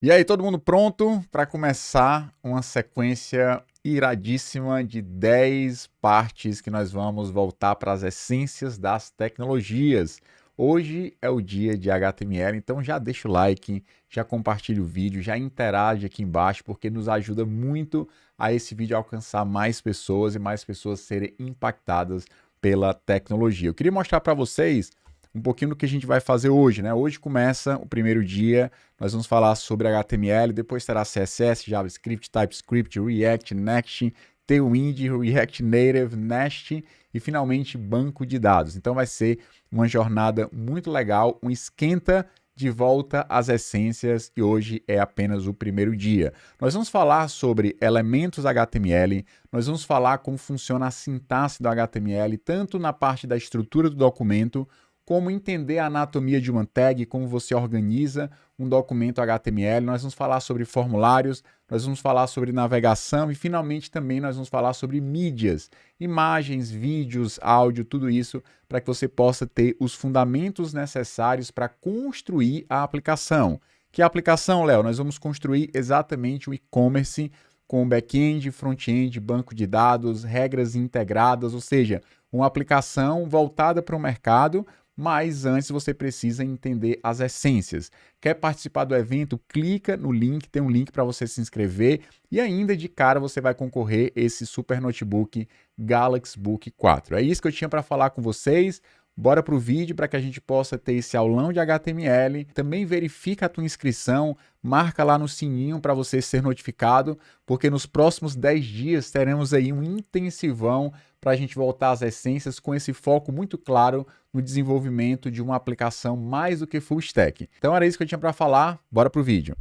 E aí, todo mundo pronto para começar uma sequência iradíssima de 10 partes que nós vamos voltar para as essências das tecnologias. Hoje é o dia de HTML, então já deixa o like, já compartilha o vídeo, já interage aqui embaixo, porque nos ajuda muito a esse vídeo alcançar mais pessoas e mais pessoas serem impactadas pela tecnologia. Eu queria mostrar para vocês um pouquinho do que a gente vai fazer hoje, né? Hoje começa o primeiro dia, nós vamos falar sobre HTML, depois terá CSS, JavaScript, TypeScript, React, Next, Tailwind, React Native, Nest e finalmente banco de dados. Então vai ser uma jornada muito legal, um esquenta de volta às essências e hoje é apenas o primeiro dia. Nós vamos falar sobre elementos HTML, nós vamos falar como funciona a sintaxe do HTML, tanto na parte da estrutura do documento, como entender a anatomia de uma tag, como você organiza um documento HTML, nós vamos falar sobre formulários, nós vamos falar sobre navegação e finalmente também nós vamos falar sobre mídias, imagens, vídeos, áudio, tudo isso para que você possa ter os fundamentos necessários para construir a aplicação. Que aplicação, Léo? Nós vamos construir exatamente o e-commerce com back-end, front-end, banco de dados, regras integradas, ou seja, uma aplicação voltada para o mercado, mas antes você precisa entender as essências. Quer participar do evento? Clica no link, tem um link para você se inscrever e ainda de cara você vai concorrer esse super notebook Galaxy Book 4. É isso que eu tinha para falar com vocês. Bora para o vídeo para que a gente possa ter esse aulão de HTML. Também verifica a tua inscrição, marca lá no sininho para você ser notificado, porque nos próximos 10 dias teremos aí um intensivão para a gente voltar às essências com esse foco muito claro no desenvolvimento de uma aplicação mais do que full stack. Então era isso que eu tinha para falar, bora para o vídeo.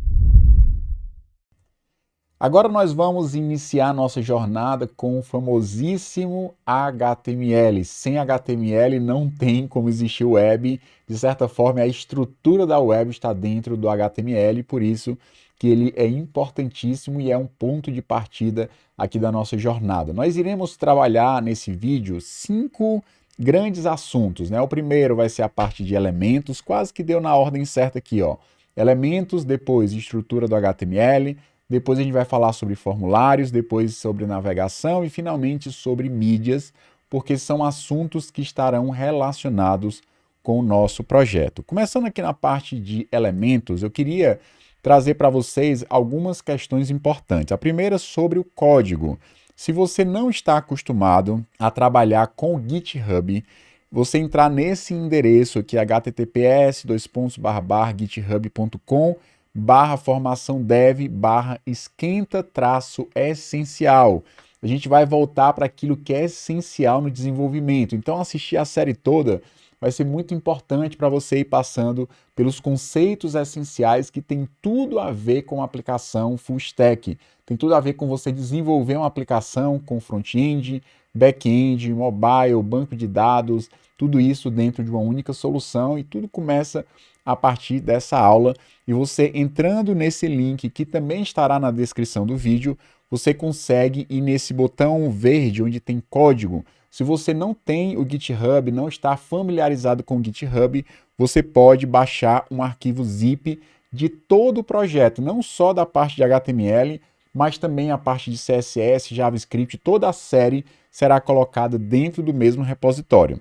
Agora nós vamos iniciar nossa jornada com o famosíssimo HTML. Sem HTML não tem como existir web. De certa forma, a estrutura da web está dentro do HTML, por isso que ele é importantíssimo e é um ponto de partida aqui da nossa jornada. Nós iremos trabalhar nesse vídeo 5 grandes assuntos, né? O primeiro vai ser a parte de elementos, quase que deu na ordem certa aqui, ó. Elementos, depois estrutura do HTML, depois a gente vai falar sobre formulários, depois sobre navegação e finalmente sobre mídias, porque são assuntos que estarão relacionados com o nosso projeto. Começando aqui na parte de elementos, eu queria trazer para vocês algumas questões importantes. A primeira sobre o código. Se você não está acostumado a trabalhar com o GitHub, você entrar nesse endereço aqui, https://github.com /formação dev /esquenta-essencial. A gente vai voltar para aquilo que é essencial no desenvolvimento. Então, assistir a série toda vai ser muito importante para você ir passando pelos conceitos essenciais que tem tudo a ver com a aplicação full stack. Tem tudo a ver com você desenvolver uma aplicação com front-end, back-end, mobile, banco de dados, tudo isso dentro de uma única solução e tudo começa a partir dessa aula. E você entrando nesse link, que também estará na descrição do vídeo, você consegue ir nesse botão verde onde tem código. Se você não tem o GitHub, não está familiarizado com o GitHub, você pode baixar um arquivo zip de todo o projeto, não só da parte de HTML, mas também a parte de CSS, JavaScript, toda a série será colocada dentro do mesmo repositório.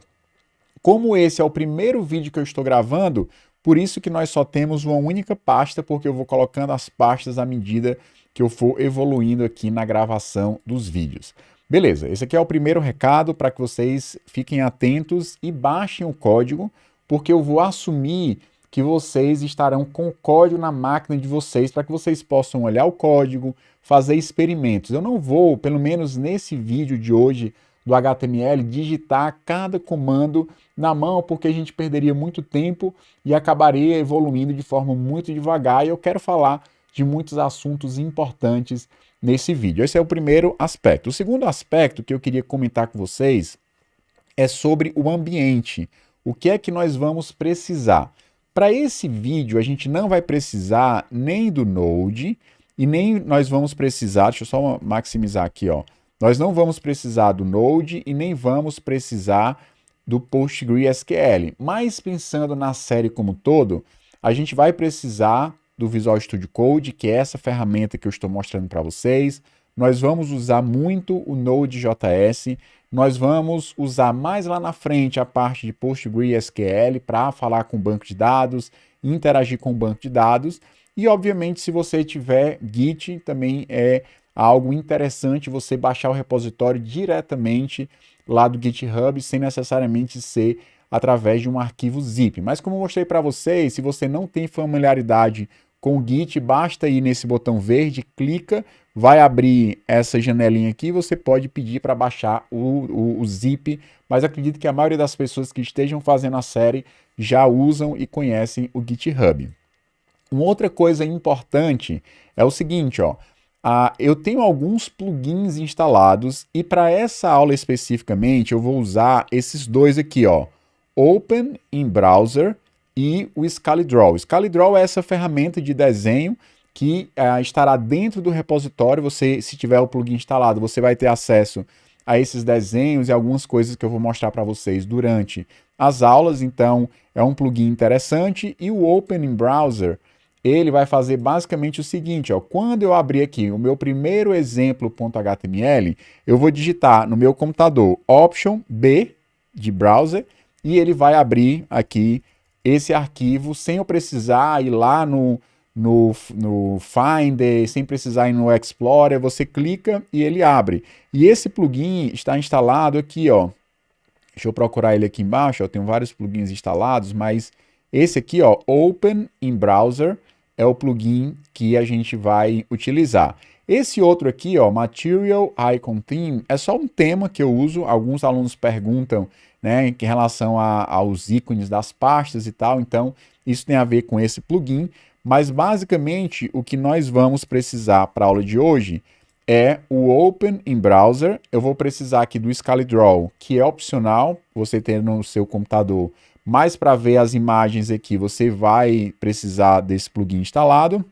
Como esse é o primeiro vídeo que eu estou gravando, por isso que nós só temos uma única pasta, porque eu vou colocando as pastas à medida que eu for evoluindo aqui na gravação dos vídeos. Beleza, esse aqui é o primeiro recado para que vocês fiquem atentos e baixem o código, porque eu vou assumir que vocês estarão com o código na máquina de vocês para que vocês possam olhar o código, fazer experimentos. Eu não vou, pelo menos nesse vídeo de hoje do HTML, digitar cada comando na mão, porque a gente perderia muito tempo e acabaria evoluindo de forma muito devagar, e eu quero falar de muitos assuntos importantes nesse vídeo. Esse é o primeiro aspecto. O segundo aspecto que eu queria comentar com vocês é sobre o ambiente. O que é que nós vamos precisar? Para esse vídeo, a gente não vai precisar nem do Node e nem nós vamos precisar, deixa eu só maximizar aqui, ó. Nós não vamos precisar do Node e nem vamos precisar do PostgreSQL. Mas pensando na série como um todo, a gente vai precisar do Visual Studio Code, que é essa ferramenta que eu estou mostrando para vocês. Nós vamos usar muito o Node.js, nós vamos usar mais lá na frente a parte de PostgreSQL para falar com o banco de dados, interagir com o banco de dados. E, obviamente, se você tiver Git, também é algo interessante você baixar o repositório diretamente lá do GitHub, sem necessariamente ser através de um arquivo zip. Mas como eu mostrei para vocês, se você não tem familiaridade com o Git, basta ir nesse botão verde, clica, vai abrir essa janelinha aqui, você pode pedir para baixar o zip, mas acredito que a maioria das pessoas que estejam fazendo a série já usam e conhecem o GitHub. Uma outra coisa importante é o seguinte, ó, eu tenho alguns plugins instalados e para essa aula especificamente eu vou usar esses dois aqui, ó, Open in Browser e o ScaleDraw. O ScaleDraw é essa ferramenta de desenho que estará dentro do repositório. Você, se tiver o plugin instalado, você vai ter acesso a esses desenhos e algumas coisas que eu vou mostrar para vocês durante as aulas. Então, é um plugin interessante. E o Open in Browser, ele vai fazer basicamente o seguinte, ó, quando eu abrir aqui o meu primeiro exemplo.html, eu vou digitar no meu computador Option B de browser e ele vai abrir aqui esse arquivo sem eu precisar ir lá no Finder, sem precisar ir no Explorer, você clica e ele abre. E esse plugin está instalado aqui, ó. Deixa eu procurar ele aqui embaixo, eu tenho vários plugins instalados, mas esse aqui, ó, Open in Browser, é o plugin que a gente vai utilizar. Esse outro aqui, ó, Material Icon Theme, é só um tema que eu uso. Alguns alunos perguntam, né, em relação aos ícones das pastas e tal, então isso tem a ver com esse plugin, mas basicamente o que nós vamos precisar para a aula de hoje é o Open in Browser. Eu vou precisar aqui do ScaleDraw, que é opcional, você ter no seu computador, mas para ver as imagens aqui você vai precisar desse plugin instalado.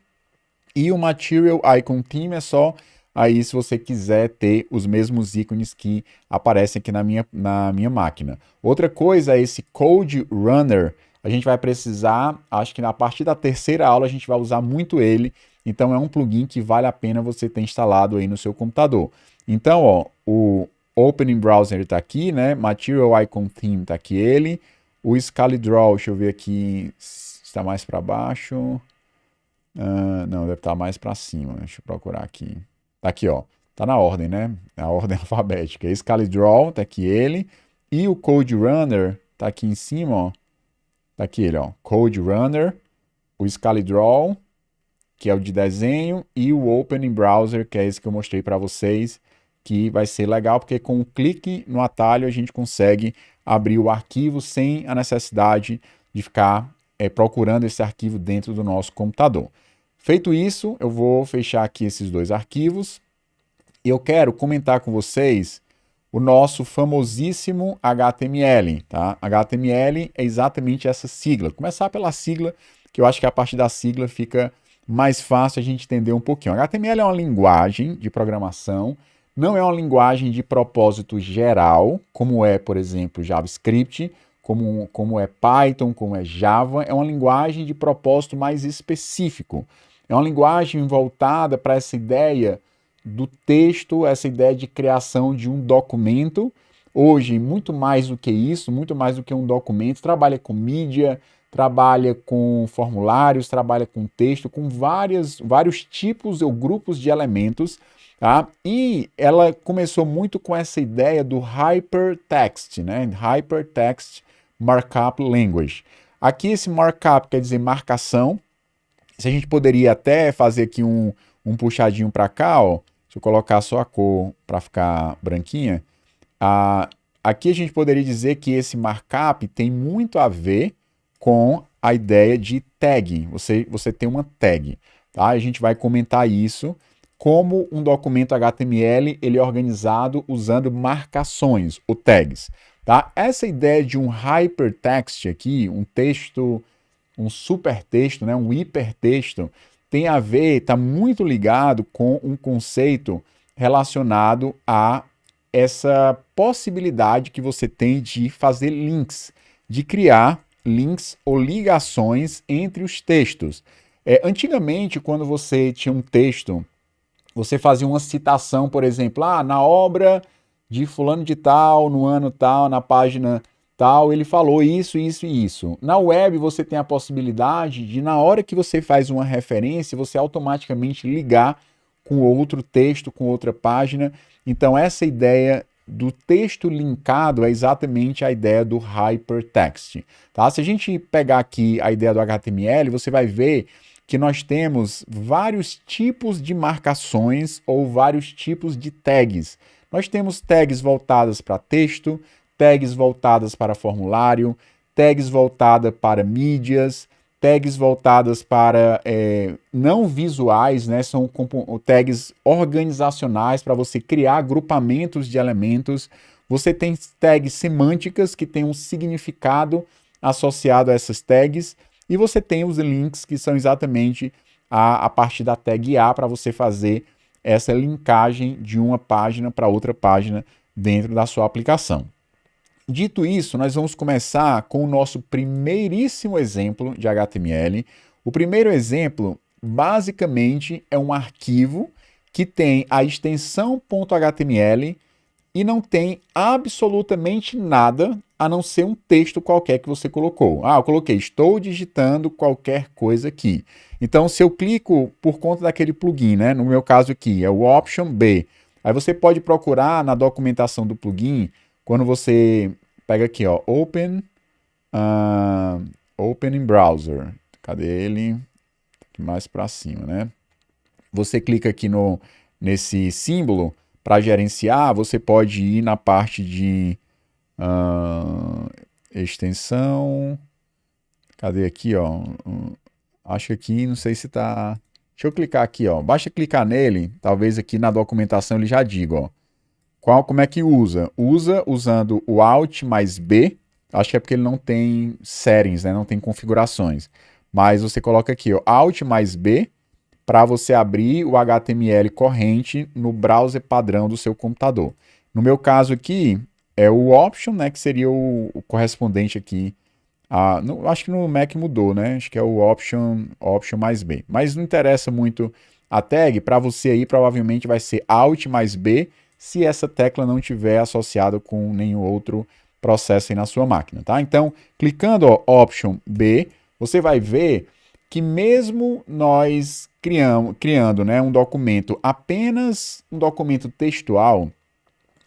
E o Material Icon Theme é só aí se você quiser ter os mesmos ícones que aparecem aqui na minha máquina. Outra coisa é esse Code Runner. A gente vai precisar, acho que a partir da terceira aula a gente vai usar muito ele. Então é um plugin que vale a pena você ter instalado aí no seu computador. Então, ó, o Open in Browser está aqui, né? Material Icon Theme está aqui ele. O ScaleDraw, deixa eu ver aqui, está mais para baixo. Não, deve estar mais para cima. Deixa eu procurar aqui. Tá aqui, ó. Tá na ordem, né? A ordem alfabética. ScaleDraw, tá aqui ele. E o Code Runner tá aqui em cima, ó. Tá aqui ele, ó. Code Runner, o ScaleDraw, que é o de desenho, e o Open in Browser, que é esse que eu mostrei para vocês, que vai ser legal, porque com um clique no atalho a gente consegue abrir o arquivo sem a necessidade de ficar procurando esse arquivo dentro do nosso computador. Feito isso, eu vou fechar aqui esses dois arquivos e eu quero comentar com vocês o nosso famosíssimo HTML, tá? HTML é exatamente essa sigla. Começar pela sigla, que eu acho que a partir da sigla fica mais fácil a gente entender um pouquinho. HTML é uma linguagem de programação, não é uma linguagem de propósito geral, como é, por exemplo, JavaScript, como é Python, como é Java. É uma linguagem de propósito mais específico. É uma linguagem voltada para essa ideia do texto, essa ideia de criação de um documento. Hoje, muito mais do que isso, muito mais do que um documento, trabalha com mídia, trabalha com formulários, trabalha com texto, com vários tipos ou grupos de elementos, tá? E ela começou muito com essa ideia do Hypertext, né? Hypertext Markup Language. Aqui esse markup quer dizer marcação. Se a gente poderia até fazer aqui um puxadinho para cá, ó. Deixa eu colocar só a cor para ficar branquinha. Aqui a gente poderia dizer que esse markup tem muito a ver com a ideia de tag. Você tem uma tag, tá? A gente vai comentar isso como um documento HTML ele é organizado usando marcações, ou tags, tá? Essa ideia de um hypertext aqui, um texto, um supertexto, né, um hipertexto, tem a ver, está muito ligado com um conceito relacionado a essa possibilidade que você tem de fazer links, de criar links ou ligações entre os textos. Antigamente, quando você tinha um texto, você fazia uma citação, por exemplo, na obra de fulano de tal, no ano tal, na página tal, ele falou isso, isso e isso. Na web você tem a possibilidade de, na hora que você faz uma referência, você automaticamente ligar com outro texto, com outra página. Então essa ideia do texto linkado é exatamente a ideia do hypertext. Tá? Se a gente pegar aqui a ideia do HTML, você vai ver que nós temos vários tipos de marcações ou vários tipos de tags. Nós temos tags voltadas para texto, tags voltadas para formulário, tags voltadas para mídias, tags voltadas para não visuais, né? São tags organizacionais para você criar agrupamentos de elementos. Você tem tags semânticas que têm um significado associado a essas tags. E você tem os links que são exatamente a partir da tag A para você fazer essa linkagem de uma página para outra página dentro da sua aplicação. Dito isso, nós vamos começar com o nosso primeiríssimo exemplo de HTML. O primeiro exemplo, basicamente, é um arquivo que tem a extensão .html e não tem absolutamente nada a não ser um texto qualquer que você colocou. Eu coloquei, estou digitando qualquer coisa aqui. Então, se eu clico por conta daquele plugin, né? No meu caso aqui, é o Option B. Aí você pode procurar na documentação do plugin, quando você pega aqui, ó, Open in Browser. Cadê ele? Aqui mais para cima, né? Você clica aqui nesse símbolo para gerenciar, você pode ir na parte de extensão. Cadê aqui, ó? Acho que aqui, não sei se tá... Deixa eu clicar aqui, ó. Basta clicar nele, talvez aqui na documentação ele já diga, ó. Como é que usa? Usa usando o Alt mais B. Acho que é porque ele não tem settings, né? Não tem configurações. Mas você coloca aqui, ó, Alt mais B, para você abrir o HTML corrente no browser padrão do seu computador. No meu caso aqui, é o Option, né, que seria o correspondente aqui. Acho que no Mac mudou, né? Acho que é o Option mais B. Mas não interessa muito a tag, para você aí provavelmente vai ser Alt mais B, se essa tecla não tiver associada com nenhum outro processo aí na sua máquina, tá? Então, clicando ó, Option B, você vai ver que mesmo nós criando né, um documento, apenas um documento textual,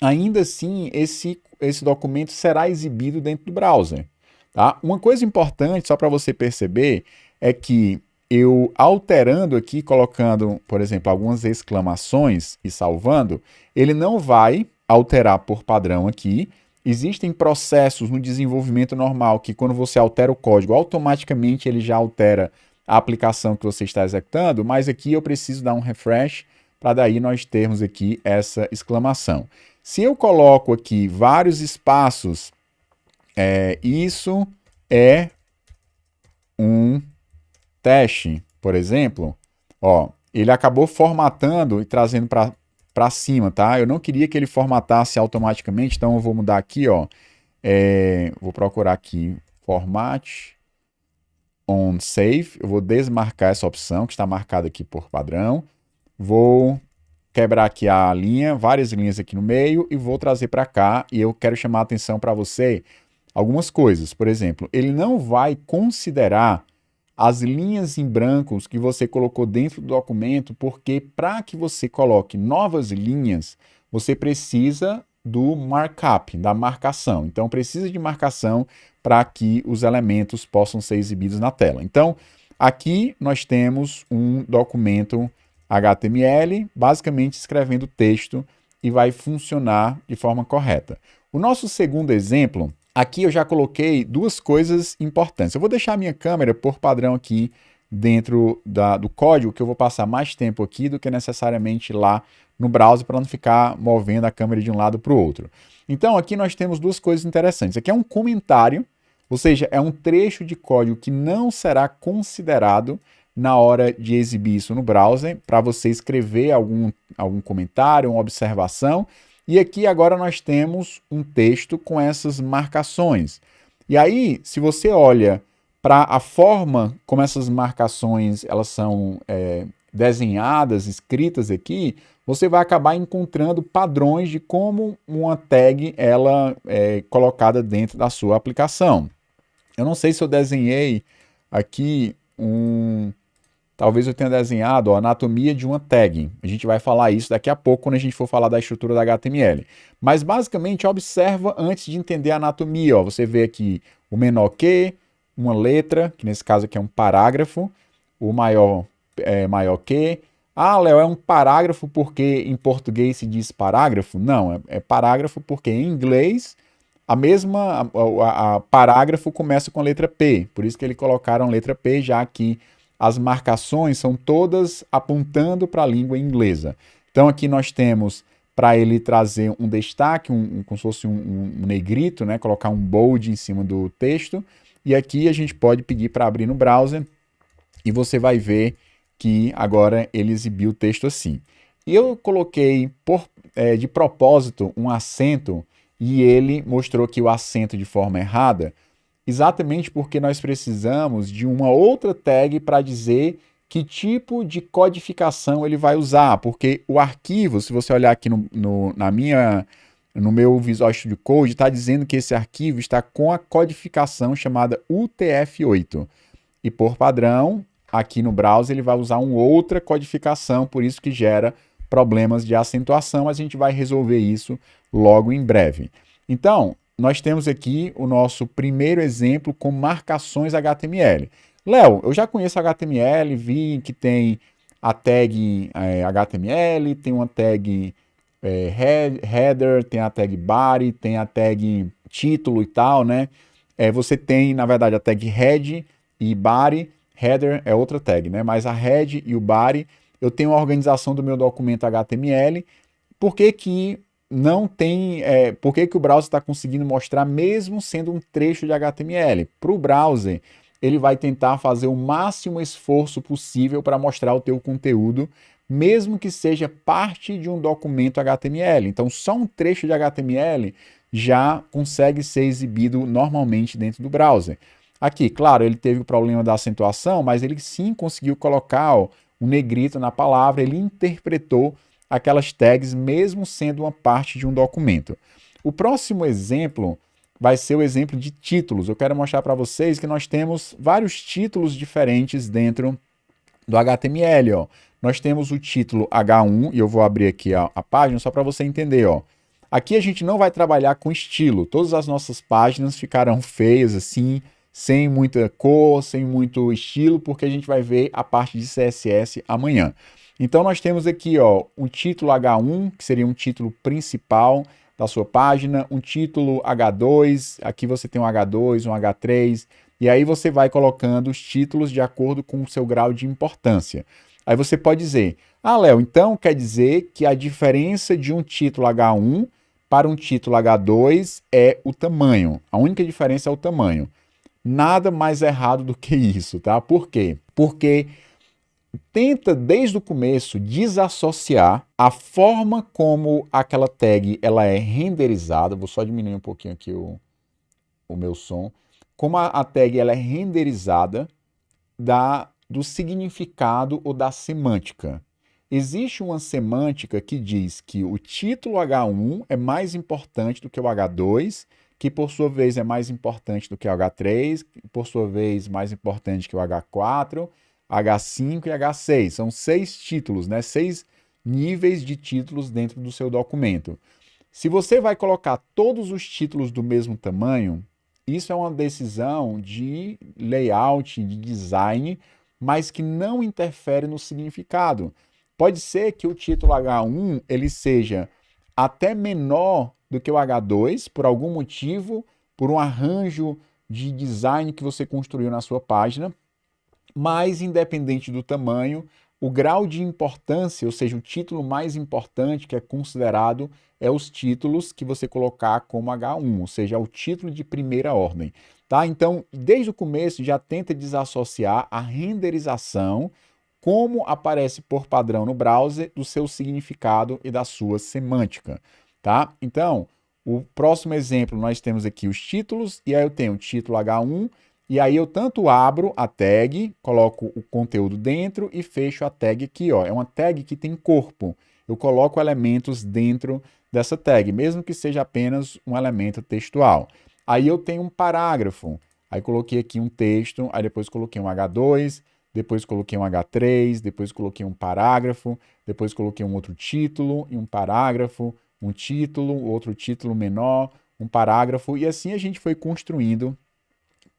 ainda assim esse documento será exibido dentro do browser. Tá? Uma coisa importante, só para você perceber, é que eu alterando aqui, colocando, por exemplo, algumas exclamações e salvando, ele não vai alterar por padrão aqui. Existem processos no desenvolvimento normal que quando você altera o código, automaticamente ele já altera a aplicação que você está executando, mas aqui eu preciso dar um refresh para daí nós termos aqui essa exclamação. Se eu coloco aqui vários espaços, isso é um teste, por exemplo, ó, ele acabou formatando e trazendo para cima, tá? Eu não queria que ele formatasse automaticamente, então eu vou mudar aqui, ó, vou procurar aqui, Format on Save, eu vou desmarcar essa opção que está marcada aqui por padrão, vou quebrar aqui a linha, várias linhas aqui no meio e vou trazer para cá e eu quero chamar a atenção para você algumas coisas. Por exemplo, ele não vai considerar as linhas em brancos que você colocou dentro do documento, porque para que você coloque novas linhas, você precisa do markup, da marcação. Então, precisa de marcação para que os elementos possam ser exibidos na tela. Então, aqui nós temos um documento HTML, basicamente escrevendo texto e vai funcionar de forma correta. O nosso segundo exemplo, aqui eu já coloquei duas coisas importantes. Eu vou deixar a minha câmera por padrão aqui dentro do código, que eu vou passar mais tempo aqui do que necessariamente lá no browser para não ficar movendo a câmera de um lado para o outro. Então aqui nós temos duas coisas interessantes. Aqui é um comentário, ou seja, é um trecho de código que não será considerado na hora de exibir isso no browser, para você escrever algum comentário, uma observação. E aqui agora nós temos um texto com essas marcações. E aí, se você olha Para a forma como essas marcações elas são desenhadas, escritas aqui, você vai acabar encontrando padrões de como uma tag ela é colocada dentro da sua aplicação. Eu não sei se eu desenhei aqui talvez eu tenha desenhado a anatomia de uma tag. A gente vai falar isso daqui a pouco quando a gente for falar da estrutura da HTML. Mas basicamente observa antes de entender a anatomia. Ó. Você vê aqui o menor que, uma letra, que nesse caso aqui é um parágrafo, o maior maior que. Ah, Léo, é um parágrafo porque em português se diz parágrafo? Não, é parágrafo porque em inglês a parágrafo começa com a letra P. Por isso que eles colocaram a letra P, já que as marcações são todas apontando para a língua inglesa. Então aqui nós temos para ele trazer um destaque, como se fosse um negrito, né? Colocar um bold em cima do texto. E aqui a gente pode pedir para abrir no browser e você vai ver que agora ele exibiu o texto assim. Eu coloquei de propósito um acento e ele mostrou aqui o acento de forma errada, exatamente porque nós precisamos de uma outra tag para dizer que tipo de codificação ele vai usar, porque o arquivo, se você olhar aqui no meu Visual Studio Code, está dizendo que esse arquivo está com a codificação chamada UTF-8. E por padrão, aqui no browser ele vai usar uma outra codificação, por isso que gera problemas de acentuação, mas a gente vai resolver isso logo em breve. Então, nós temos aqui o nosso primeiro exemplo com marcações HTML. Léo, eu já conheço HTML, vi que tem a tag HTML, tem uma tag header, tem a tag body, tem a tag título e tal, né? Você tem, na verdade, a tag head e body. Header é outra tag, né? Mas a head e o body, eu tenho a organização do meu documento HTML. Por que que não tem... por que que o browser está conseguindo mostrar mesmo sendo um trecho de HTML? Para o browser, ele vai tentar fazer o máximo esforço possível para mostrar o teu conteúdo, mesmo que seja parte de um documento HTML. Então, só um trecho de HTML já consegue ser exibido normalmente dentro do browser. Aqui, claro, ele teve o problema da acentuação, mas ele sim conseguiu colocar um negrito na palavra, ele interpretou aquelas tags mesmo sendo uma parte de um documento. O próximo exemplo vai ser o exemplo de títulos. Eu quero mostrar para vocês que nós temos vários títulos diferentes dentro do HTML. Ó. Nós temos o título H1, e eu vou abrir aqui a página só para você entender. Ó. Aqui a gente não vai trabalhar com estilo. Todas as nossas páginas ficarão feias assim, sem muita cor, sem muito estilo, porque a gente vai ver a parte de CSS amanhã. Então nós temos aqui um título H1, que seria um título principal da sua página, um título H2, aqui você tem um H2, um H3, e aí você vai colocando os títulos de acordo com o seu grau de importância. Aí você pode dizer, Léo, então quer dizer que a diferença de um título H1 para um título H2 é o tamanho. A única diferença é o tamanho. Nada mais errado do que isso, tá? Por quê? Porque tenta, desde o começo, desassociar a forma como aquela tag ela é renderizada. Vou só diminuir um pouquinho aqui o meu som. Como a tag ela é renderizada do significado ou da semântica. Existe uma semântica que diz que o título H1 é mais importante do que o H2, que por sua vez é mais importante do que o H3, que por sua vez mais importante que o H4, H5 e H6. São 6 títulos, né? 6 níveis de títulos dentro do seu documento. Se você vai colocar todos os títulos do mesmo tamanho, isso é uma decisão de layout, de design, mas que não interfere no significado. Pode ser que o título H1 ele seja até menor do que o H2, por algum motivo, por um arranjo de design que você construiu na sua página, mas independente do tamanho, o grau de importância, ou seja, o título mais importante que é considerado é os títulos que você colocar como H1, ou seja, o título de primeira ordem. Tá? Então, desde o começo, já tenta desassociar a renderização, como aparece por padrão no browser, do seu significado e da sua semântica. Tá? Então, o próximo exemplo, nós temos aqui os títulos, e aí eu tenho o título H1, E aí eu tanto abro a tag, coloco o conteúdo dentro e fecho a tag aqui, ó. É uma tag que tem corpo. Eu coloco elementos dentro dessa tag, mesmo que seja apenas um elemento textual. Aí eu tenho um parágrafo. Aí coloquei aqui um texto, aí depois coloquei um H2, depois coloquei um H3, depois coloquei um parágrafo, depois coloquei um outro título e um parágrafo, um título, outro título menor, um parágrafo, e assim a gente foi construindo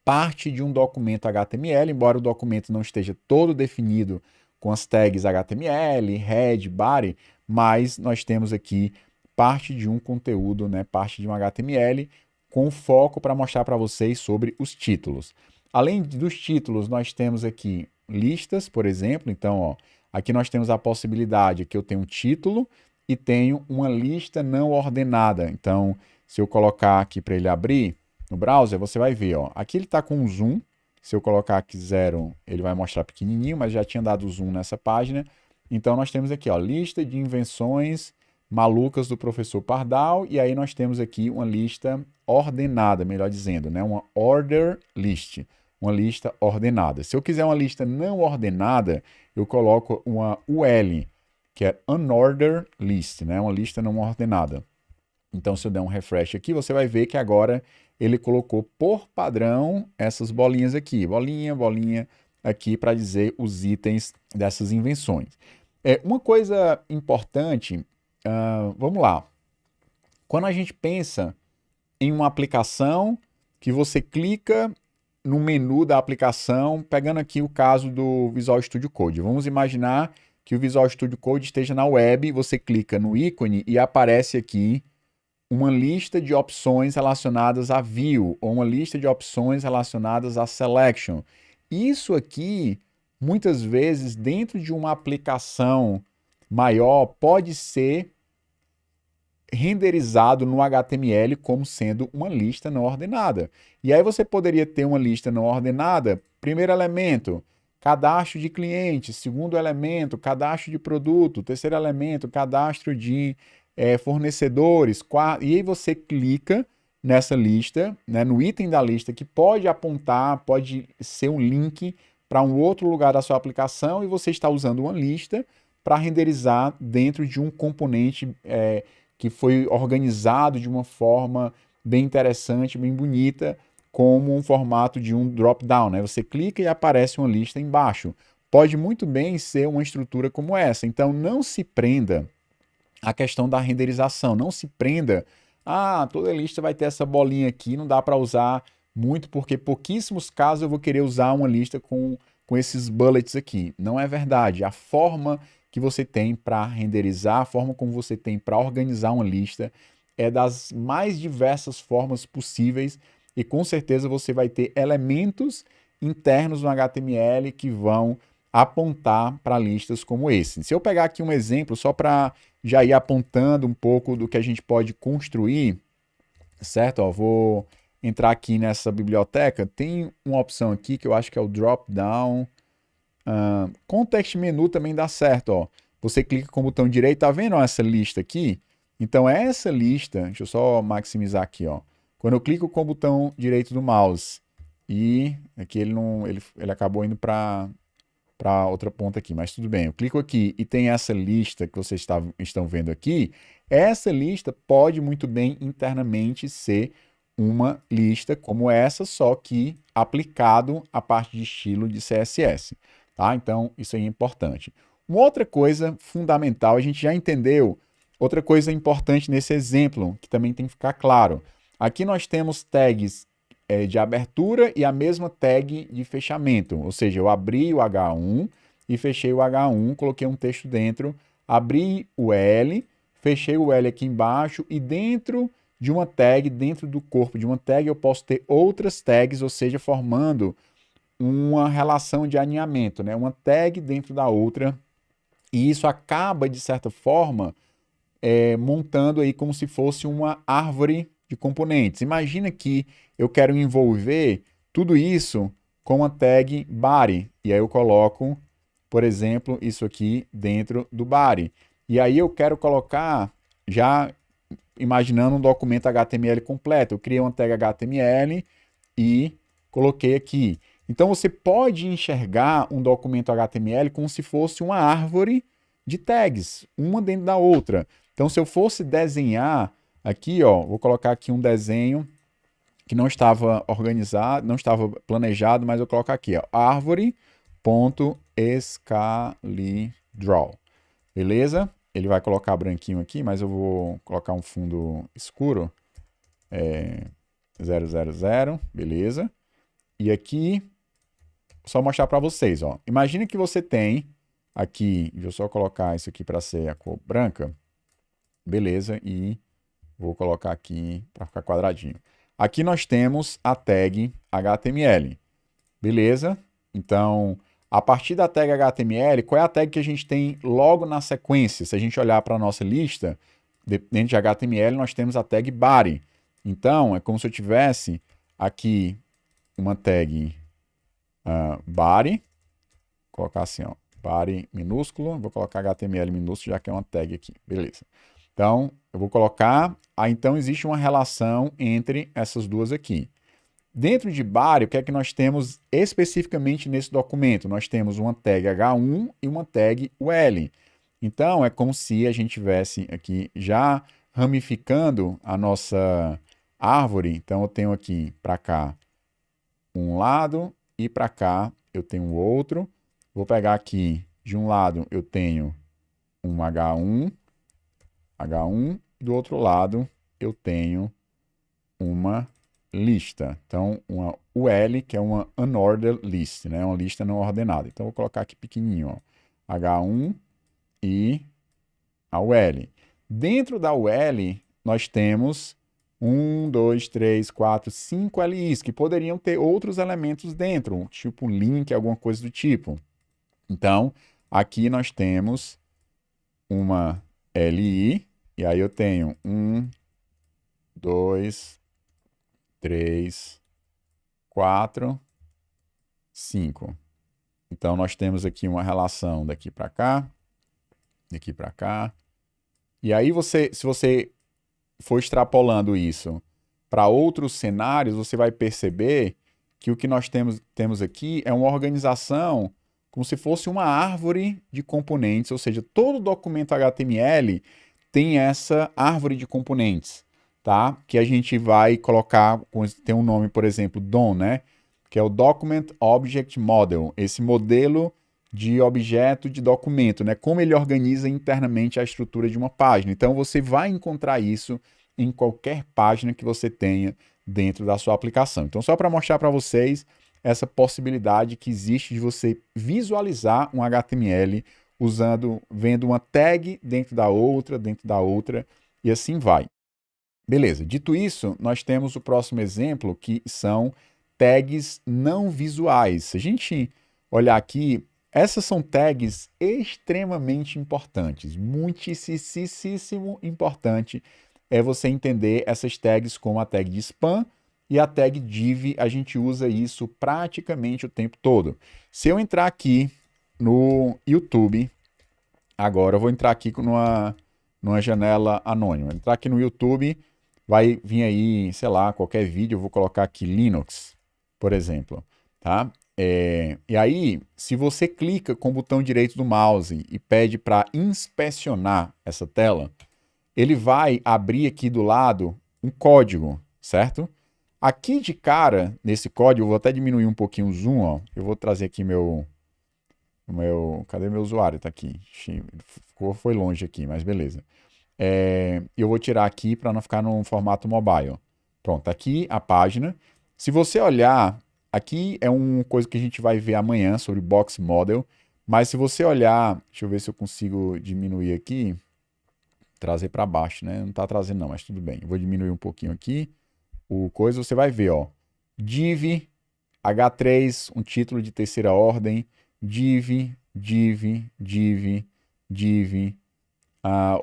parte de um documento HTML, embora o documento não esteja todo definido com as tags HTML, head, body, mas nós temos aqui parte de um conteúdo, né, parte de um HTML, com foco para mostrar para vocês sobre os títulos. Além dos títulos, nós temos aqui listas, por exemplo. Então, ó, aqui nós temos a possibilidade que eu tenho um título e tenho uma lista não ordenada. Então, se eu colocar aqui para ele abrir no browser, você vai ver, ó, aqui ele está com um zoom. Se eu colocar aqui 0, ele vai mostrar pequenininho, mas já tinha dado zoom nessa página. Então, nós temos aqui, ó, lista de invenções malucas do professor Pardal, e aí nós temos aqui uma lista ordenada, melhor dizendo, né? Uma order list, uma lista ordenada. Se eu quiser uma lista não ordenada, eu coloco uma UL, que é unordered list, né? Uma lista não ordenada. Então, se eu der um refresh aqui, você vai ver que agora ele colocou por padrão essas bolinhas aqui, bolinha, bolinha, aqui para dizer os itens dessas invenções. Uma coisa importante, vamos lá. Quando a gente pensa em uma aplicação que você clica no menu da aplicação, pegando aqui o caso do Visual Studio Code. Vamos imaginar que o Visual Studio Code esteja na web, você clica no ícone e aparece aqui uma lista de opções relacionadas a View ou uma lista de opções relacionadas a Selection. Isso aqui, muitas vezes, dentro de uma aplicação maior, pode ser renderizado no HTML como sendo uma lista não ordenada. E aí você poderia ter uma lista não ordenada, primeiro elemento, cadastro de cliente, segundo elemento, cadastro de produto, terceiro elemento, cadastro de fornecedores, quarto, e aí você clica nessa lista, né, no item da lista que pode apontar, pode ser um link para um outro lugar da sua aplicação, e você está usando uma lista para renderizar dentro de um componente que foi organizado de uma forma bem interessante, bem bonita, como um formato de um drop-down, né? Você clica e aparece uma lista embaixo. Pode muito bem ser uma estrutura como essa. Então, não se prenda à questão da renderização. Não se prenda, toda lista vai ter essa bolinha aqui, não dá para usar muito, porque pouquíssimos casos eu vou querer usar uma lista com esses bullets aqui. Não é verdade. A forma que você tem para renderizar, a forma como você tem para organizar uma lista é das mais diversas formas possíveis, e com certeza você vai ter elementos internos no HTML que vão apontar para listas como esse. Se eu pegar aqui um exemplo só para já ir apontando um pouco do que a gente pode construir, certo? Ó, vou entrar aqui nessa biblioteca, tem uma opção aqui que eu acho que é o drop down. Context menu também dá certo, ó. Você clica com o botão direito, tá vendo essa lista aqui? Então essa lista, deixa eu só maximizar aqui, ó. Quando eu clico com o botão direito do mouse e aqui ele acabou indo para outra ponta aqui, mas tudo bem. Eu clico aqui e tem essa lista que vocês estão vendo aqui. Essa lista pode muito bem internamente ser uma lista como essa, só que aplicado à parte de estilo de CSS. Tá? Então, isso aí é importante. Uma outra coisa fundamental, a gente já entendeu, outra coisa importante nesse exemplo, que também tem que ficar claro. Aqui nós temos tags de abertura e a mesma tag de fechamento, ou seja, eu abri o H1 e fechei o H1, coloquei um texto dentro, abri o L, fechei o L aqui embaixo, e dentro de uma tag, dentro do corpo de uma tag, eu posso ter outras tags, ou seja, formando uma relação de alinhamento, né? Uma tag dentro da outra, e isso acaba, de certa forma, montando aí como se fosse uma árvore de componentes. Imagina que eu quero envolver tudo isso com uma tag body, e aí eu coloco, por exemplo, isso aqui dentro do body. E aí eu quero colocar, já imaginando um documento HTML completo, eu criei uma tag HTML e coloquei aqui. Então você pode enxergar um documento HTML como se fosse uma árvore de tags, uma dentro da outra. Então se eu fosse desenhar aqui, ó, vou colocar aqui um desenho que não estava organizado, não estava planejado, mas eu coloco aqui, ó, árvore.scalidraw. Beleza? Ele vai colocar branquinho aqui, mas eu vou colocar um fundo escuro. 000, beleza? E aqui, só mostrar para vocês, ó. Imagine que você tem aqui, deixa eu só colocar isso aqui para ser a cor branca. Beleza, e vou colocar aqui para ficar quadradinho. Aqui nós temos a tag HTML. Beleza? Então, a partir da tag HTML, qual é a tag que a gente tem logo na sequência? Se a gente olhar para a nossa lista, dentro de HTML, nós temos a tag body. Então, é como se eu tivesse aqui uma tag body, vou colocar assim, ó, body minúsculo, vou colocar HTML minúsculo, já que é uma tag aqui, beleza. Então, eu vou colocar, então existe uma relação entre essas duas aqui. Dentro de body, o que é que nós temos especificamente nesse documento? Nós temos uma tag H1 e uma tag UL. Então, é como se a gente tivesse aqui já ramificando a nossa árvore. Então, eu tenho aqui para cá um lado e para cá eu tenho outro. Vou pegar aqui, de um lado eu tenho um H1, e do outro lado eu tenho uma lista. Então, uma UL, que é uma unordered list, né? Uma lista não ordenada. Então, vou colocar aqui pequenininho, ó, H1 e a UL. Dentro da UL, nós temos 1, 2, 3, 4, 5 LIs, que poderiam ter outros elementos dentro, tipo um link, alguma coisa do tipo. Então, aqui nós temos uma LI, e aí eu tenho 1, 2, 3, 4, 5. Então, nós temos aqui uma relação daqui para cá, daqui para cá. E aí, se você for extrapolando isso para outros cenários, você vai perceber que o que nós temos aqui é uma organização como se fosse uma árvore de componentes, ou seja, todo documento HTML tem essa árvore de componentes, tá? Que a gente vai colocar, tem um nome, por exemplo, DOM, né? Que é o Document Object Model, esse modelo de objeto de documento, né? Como ele organiza internamente a estrutura de uma página. Então, você vai encontrar isso em qualquer página que você tenha dentro da sua aplicação. Então, só para mostrar para vocês essa possibilidade que existe de você visualizar um HTML vendo uma tag dentro da outra, e assim vai. Beleza, dito isso, nós temos o próximo exemplo, que são tags não visuais. Se a gente olhar aqui, essas são tags extremamente importantes, muitíssimo importante é você entender essas tags como a tag de spam e a tag div. A gente usa isso praticamente o tempo todo. Se eu entrar aqui no YouTube, agora eu vou entrar aqui numa janela anônima. Vou entrar aqui no YouTube, vai vir aí, sei lá, qualquer vídeo, eu vou colocar aqui Linux, por exemplo, tá? E aí, se você clica com o botão direito do mouse e pede para inspecionar essa tela, ele vai abrir aqui do lado um código, certo? Aqui de cara, nesse código, eu vou até diminuir um pouquinho o zoom, ó. Eu vou trazer aqui cadê meu usuário? Tá aqui. Foi longe aqui, mas beleza. Eu vou tirar aqui para não ficar no formato mobile. Pronto, aqui a página. Se você olhar, aqui é uma coisa que a gente vai ver amanhã sobre Box Model, mas se você olhar, deixa eu ver se eu consigo diminuir aqui, trazer para baixo, né? Não está trazendo não, mas tudo bem. Eu vou diminuir um pouquinho aqui. Você vai ver, ó, div, H3, um título de terceira ordem, div,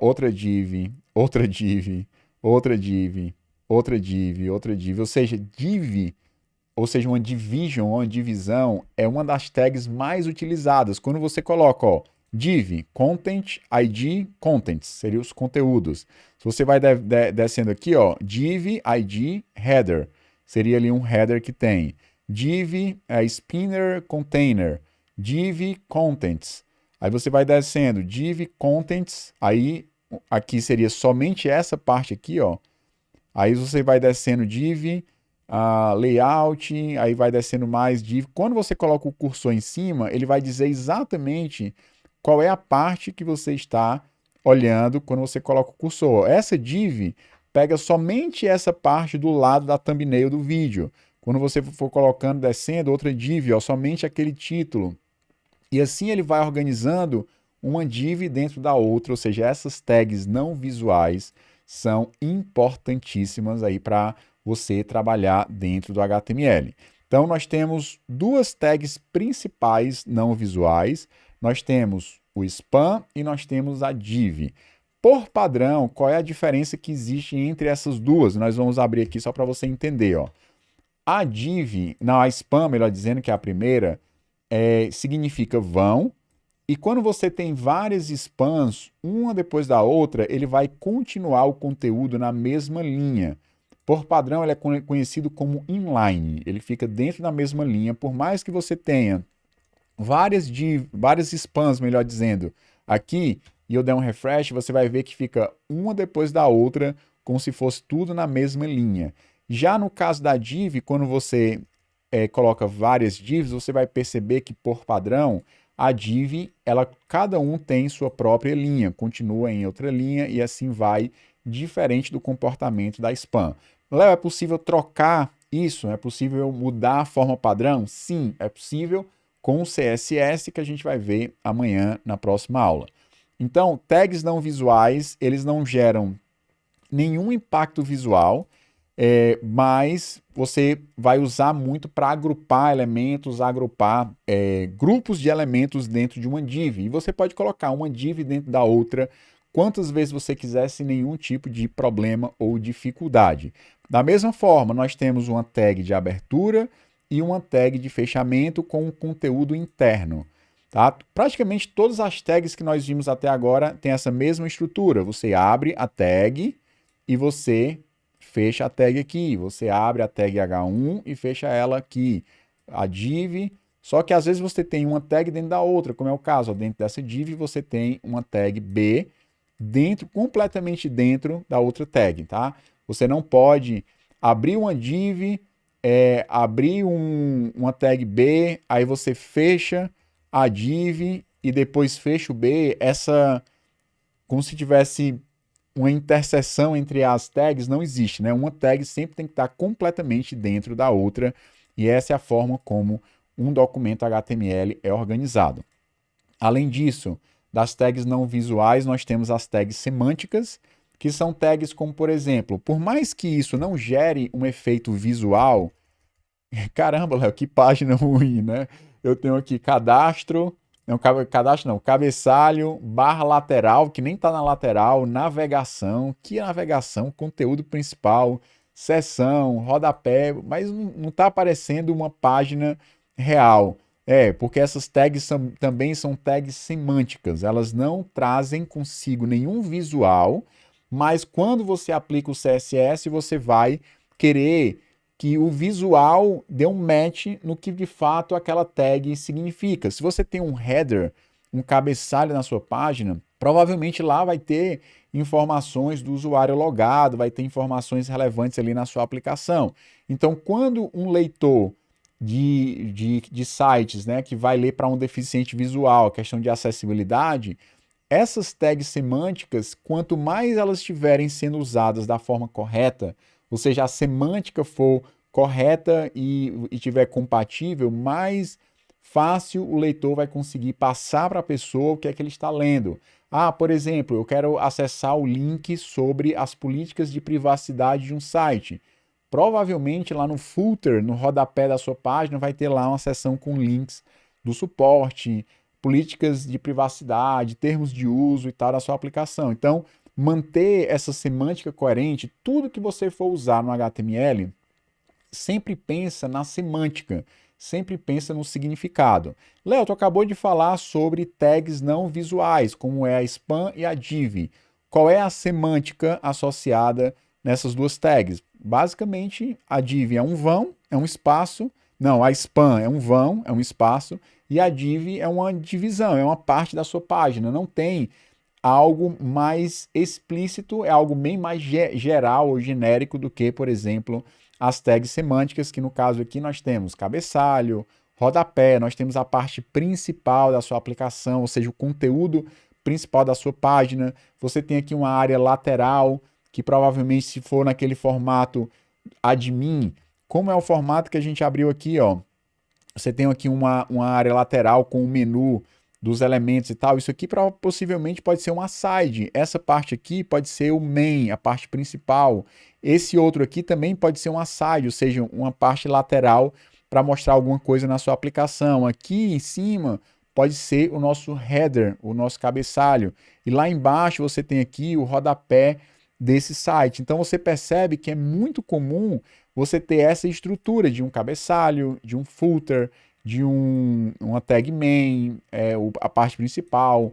outra div, outra div, outra div, outra div, outra div, ou seja, uma division, uma divisão, é uma das tags mais utilizadas. Quando você coloca, ó, div, content, id, contents, seriam os conteúdos. Se você vai descendo aqui, ó, div, id, header, seria ali um header que tem. div spinner container, div contents. Aí você vai descendo, div contents, aí aqui seria somente essa parte aqui, ó. Aí você vai descendo div, layout, aí vai descendo mais div. Quando você coloca o cursor em cima, ele vai dizer exatamente qual é a parte que você está olhando quando você coloca o cursor. Essa div pega somente essa parte do lado da thumbnail do vídeo. Quando você for colocando, descendo, outra div, ó, somente aquele título. E assim ele vai organizando uma div dentro da outra, ou seja, essas tags não visuais são importantíssimas aí para você trabalhar dentro do HTML. Então nós temos duas tags principais não visuais, nós temos o spam e nós temos a div. Por padrão, qual é a diferença que existe entre essas duas? Nós vamos abrir aqui só para você entender, ó. A div, não, a spam, melhor dizendo, que é a primeira, significa vão, e quando você tem várias spams, uma depois da outra, ele vai continuar o conteúdo na mesma linha. Por padrão, ele é conhecido como inline, ele fica dentro da mesma linha, por mais que você tenha várias spams, melhor dizendo, aqui, e eu der um refresh, você vai ver que fica uma depois da outra, como se fosse tudo na mesma linha. Já no caso da div, quando você coloca várias divs, você vai perceber que, por padrão, a div, cada um tem sua própria linha, continua em outra linha e assim vai, diferente do comportamento da spam. Léo, é possível trocar isso? É possível mudar a forma padrão? Sim, é possível com o CSS, que a gente vai ver amanhã na próxima aula. Então, tags não visuais, eles não geram nenhum impacto visual, mas você vai usar muito para agrupar elementos, agrupar grupos de elementos dentro de uma div. E você pode colocar uma div dentro da outra quantas vezes você quiser sem nenhum tipo de problema ou dificuldade. Da mesma forma, nós temos uma tag de abertura e uma tag de fechamento com um conteúdo interno. Tá? Praticamente todas as tags que nós vimos até agora têm essa mesma estrutura. Você abre a tag e você fecha a tag aqui. Você abre a tag H1 e fecha ela aqui. A div, só que às vezes você tem uma tag dentro da outra, como é o caso. Dentro dessa div você tem uma tag B completamente dentro da outra tag, tá? Você não pode abrir uma div, abrir uma tag B, aí você fecha a div e depois fecha o B, como se tivesse uma interseção entre as tags, não existe, né? Uma tag sempre tem que estar completamente dentro da outra, e essa é a forma como um documento HTML é organizado. Além disso, das tags não visuais, nós temos as tags semânticas, que são tags como, por exemplo, por mais que isso não gere um efeito visual, caramba, Léo, que página ruim, né? Eu tenho aqui cabeçalho, barra lateral, que nem está na lateral, navegação, conteúdo principal, seção, rodapé, mas não está aparecendo uma página real. Porque essas tags também são tags semânticas, elas não trazem consigo nenhum visual, mas quando você aplica o CSS, você vai querer que o visual dê um match no que de fato aquela tag significa. Se você tem um header, um cabeçalho na sua página, provavelmente lá vai ter informações do usuário logado, vai ter informações relevantes ali na sua aplicação. Então, quando um leitor de sites, né, que vai ler para um deficiente visual, questão de acessibilidade, essas tags semânticas, quanto mais elas estiverem sendo usadas da forma correta, ou seja, a semântica for correta e estiver compatível, mais fácil o leitor vai conseguir passar para a pessoa o que é que ele está lendo. Por exemplo, eu quero acessar o link sobre as políticas de privacidade de um site. Provavelmente lá no footer, no rodapé da sua página, vai ter lá uma seção com links do suporte, políticas de privacidade, termos de uso e tal da sua aplicação. Então, manter essa semântica coerente, tudo que você for usar no HTML, sempre pensa na semântica, sempre pensa no significado. Léo, tu acabou de falar sobre tags não visuais, como é a spam e a div. Qual é a semântica associada nessas duas tags? Basicamente, a div é um vão, é um espaço, Não, a span é um vão, é um espaço, e a div é uma divisão, é uma parte da sua página. Não tem algo mais explícito, é algo bem mais geral ou genérico do que, por exemplo, as tags semânticas, que no caso aqui nós temos cabeçalho, rodapé, nós temos a parte principal da sua aplicação, ou seja, o conteúdo principal da sua página. Você tem aqui uma área lateral, que provavelmente, se for naquele formato admin, como é o formato que a gente abriu aqui, ó, você tem aqui uma área lateral com o menu dos elementos e tal. Isso aqui possivelmente pode ser uma side. Essa parte aqui pode ser o main, a parte principal. Esse outro aqui também pode ser uma side, ou seja, uma parte lateral para mostrar alguma coisa na sua aplicação. Aqui em cima pode ser o nosso header, o nosso cabeçalho. E lá embaixo você tem aqui o rodapé desse site. Então você percebe que é muito comum você ter essa estrutura de um cabeçalho, de um footer, de uma tag main, a parte principal,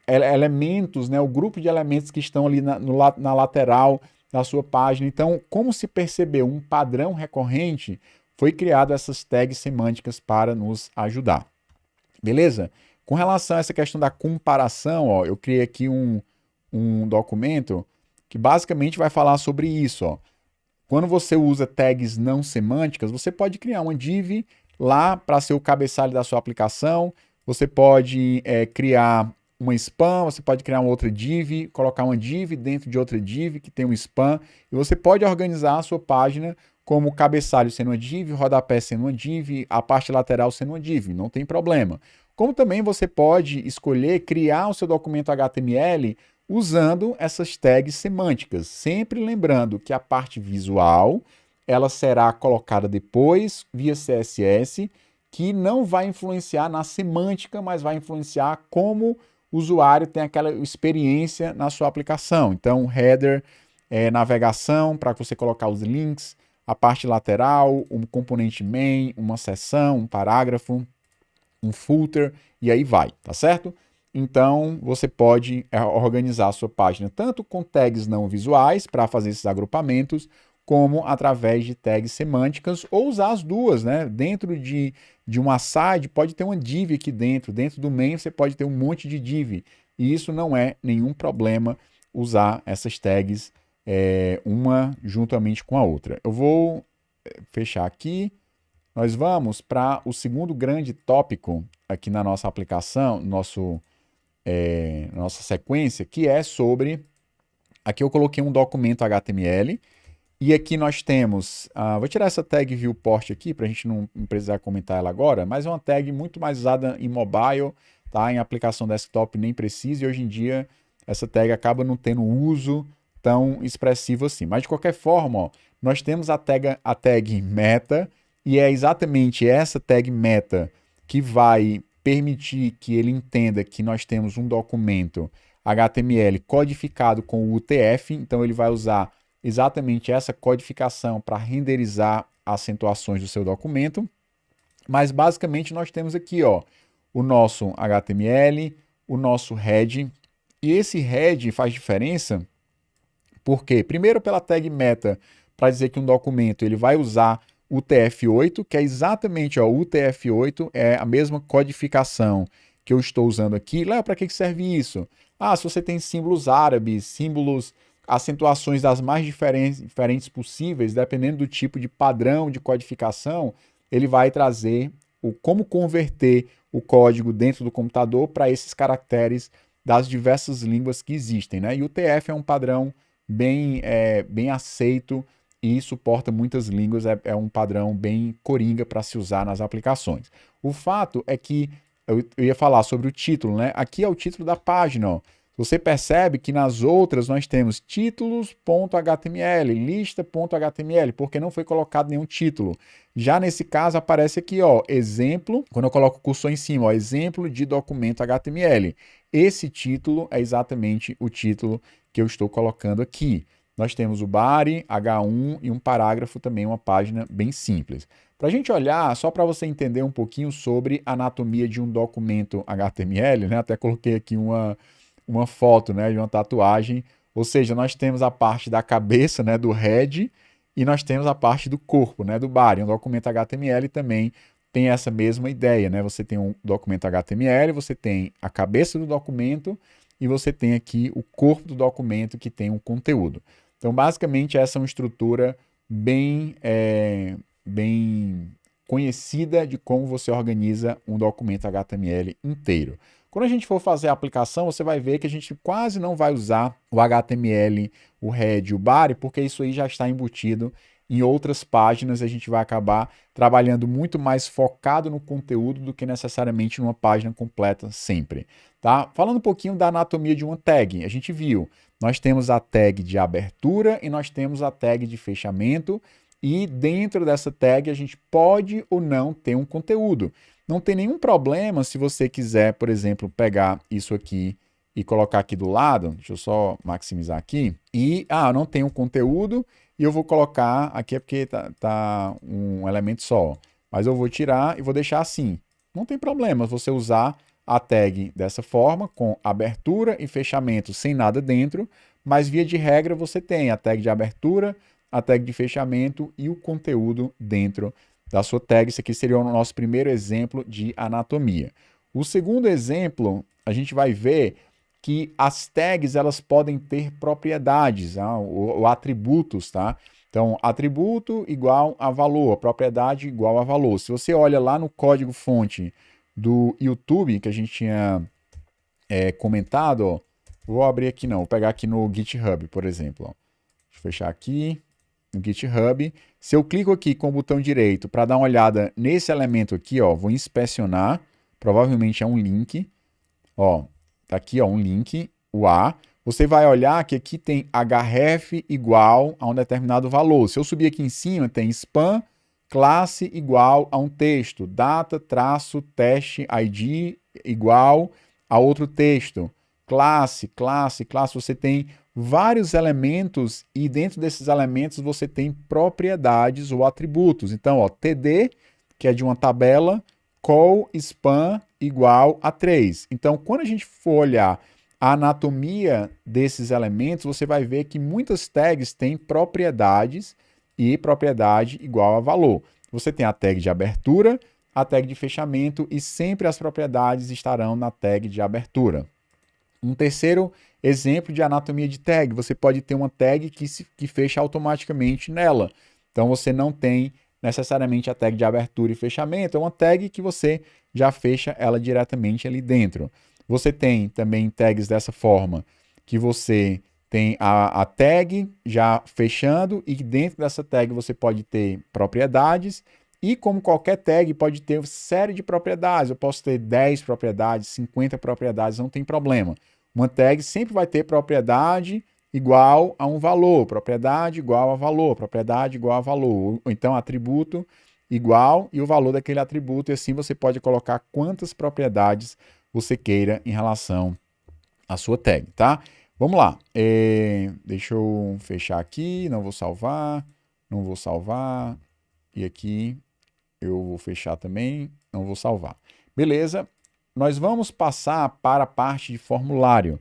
elementos, né, o grupo de elementos que estão ali na lateral da sua página. Então, como se percebeu um padrão recorrente, foi criado essas tags semânticas para nos ajudar. Beleza? Com relação a essa questão da comparação, ó, eu criei aqui um documento que basicamente vai falar sobre isso. Ó. Quando você usa tags não semânticas, você pode criar uma div lá para ser o cabeçalho da sua aplicação, você pode criar uma span, você pode criar uma outra div, colocar uma div dentro de outra div que tem um span, e você pode organizar a sua página como cabeçalho sendo uma div, rodapé sendo uma div, a parte lateral sendo uma div, não tem problema. Como também você pode escolher criar o seu documento HTML usando essas tags semânticas, sempre lembrando que a parte visual ela será colocada depois via CSS, que não vai influenciar na semântica, mas vai influenciar como o usuário tem aquela experiência na sua aplicação. Então, header, navegação para você colocar os links, a parte lateral, um componente main, uma seção, um parágrafo, um footer, e aí vai, tá certo? Então, você pode organizar a sua página tanto com tags não visuais para fazer esses agrupamentos, como através de tags semânticas, ou usar as duas, né? Dentro de uma side, pode ter uma div aqui dentro. Dentro do main, você pode ter um monte de div. E isso não é nenhum problema usar essas tags uma juntamente com a outra. Eu vou fechar aqui. Nós vamos para o segundo grande tópico aqui na nossa aplicação, nossa sequência, que é sobre... Aqui eu coloquei um documento HTML, e aqui nós temos... vou tirar essa tag viewport aqui, para a gente não precisar comentar ela agora, mas é uma tag muito mais usada em mobile, tá? Em aplicação desktop nem precisa, e hoje em dia essa tag acaba não tendo uso tão expressivo assim. Mas de qualquer forma, ó, nós temos a tag meta, e é exatamente essa tag meta que vai permitir que ele entenda que nós temos um documento HTML codificado com o UTF, então ele vai usar exatamente essa codificação para renderizar acentuações do seu documento. Mas basicamente nós temos aqui, ó, o nosso HTML, o nosso head, e esse head faz diferença porque, primeiro, pela tag meta, para dizer que um documento ele vai usar UTF-8, que é exatamente, ó, o UTF-8 é a mesma codificação que eu estou usando aqui. Léo, para que serve isso? Se você tem símbolos árabes, símbolos, acentuações das mais diferentes possíveis, dependendo do tipo de padrão de codificação, ele vai trazer como converter o código dentro do computador para esses caracteres das diversas línguas que existem, né? E o UTF é um padrão bem aceito e suporta muitas línguas, é um padrão bem coringa para se usar nas aplicações. O fato é que, eu ia falar sobre o título, né? Aqui é o título da página, ó. Você percebe que nas outras nós temos títulos.html, lista.html, porque não foi colocado nenhum título. Já nesse caso aparece aqui, ó, exemplo, quando eu coloco o cursor em cima, ó, exemplo de documento HTML. Esse título é exatamente o título que eu estou colocando aqui. Nós temos o body, H1 e um parágrafo também, uma página bem simples. Para a gente olhar, só para você entender um pouquinho sobre a anatomia de um documento HTML, né? Até coloquei aqui uma foto, né, de uma tatuagem, ou seja, nós temos a parte da cabeça, né, do head, E nós temos a parte do corpo, né, do body. Um documento HTML também tem essa mesma ideia, né? Você tem um documento HTML, você tem a cabeça do documento e você tem aqui o corpo do documento que tem um conteúdo. Então, basicamente, essa é uma estrutura bem conhecida de como você organiza um documento HTML inteiro. Quando a gente for fazer a aplicação, você vai ver que a gente quase não vai usar o HTML, o head, o body, porque isso aí já está embutido em outras páginas. A gente vai acabar trabalhando muito mais focado no conteúdo do que necessariamente numa página completa sempre. Tá? Falando um pouquinho da anatomia de uma tag, a gente viu, nós temos a tag de abertura e nós temos a tag de fechamento, e dentro dessa tag a gente pode ou não ter um conteúdo. Não tem nenhum problema se você quiser, por exemplo, pegar isso aqui e colocar aqui do lado. Deixa eu só maximizar aqui. E, não tem um conteúdo e eu vou colocar, aqui é porque tá um elemento só. Mas eu vou tirar e vou deixar assim. Não tem problema você usar a tag dessa forma, com abertura e fechamento sem nada dentro, mas via de regra você tem a tag de abertura, a tag de fechamento e o conteúdo dentro da sua tag. Esse aqui seria o nosso primeiro exemplo de anatomia. O segundo exemplo, a gente vai ver que as tags elas podem ter propriedades, ou atributos, tá? Então, atributo igual a valor, propriedade igual a valor. Se você olha lá no código-fonte do YouTube, que a gente tinha comentado, ó, vou abrir aqui não, vou pegar aqui no GitHub, por exemplo. Ó. Deixa eu fechar aqui no GitHub. Se eu clico aqui com o botão direito para dar uma olhada nesse elemento aqui, ó, vou inspecionar, provavelmente é um link, ó, tá aqui ó, um link, o A, você vai olhar que aqui tem href igual a um determinado valor. Se eu subir aqui em cima, tem spam, classe igual a um texto, data, traço, teste, ID igual a outro texto, classe, você tem vários elementos e dentro desses elementos você tem propriedades ou atributos. Então, ó, td, que é de uma tabela, call span igual a 3. Então, quando a gente for olhar a anatomia desses elementos, você vai ver que muitas tags têm propriedades e propriedade igual a valor. Você tem a tag de abertura, a tag de fechamento e sempre as propriedades estarão na tag de abertura. Um terceiro exemplo de anatomia de tag, você pode ter uma tag que fecha automaticamente nela. Então você não tem necessariamente a tag de abertura e fechamento, é uma tag que você já fecha ela diretamente ali dentro. Você tem também tags dessa forma, que você tem a tag já fechando e dentro dessa tag você pode ter propriedades e como qualquer tag pode ter série de propriedades. Eu posso ter 10 propriedades, 50 propriedades, não tem problema. Uma tag sempre vai ter propriedade igual a um valor, propriedade igual a valor, propriedade igual a valor, ou então atributo igual e o valor daquele atributo, e assim você pode colocar quantas propriedades você queira em relação à sua tag, tá? Vamos lá, deixa eu fechar aqui, não vou salvar, e aqui eu vou fechar também, não vou salvar. Beleza, nós vamos passar para a parte de formulário.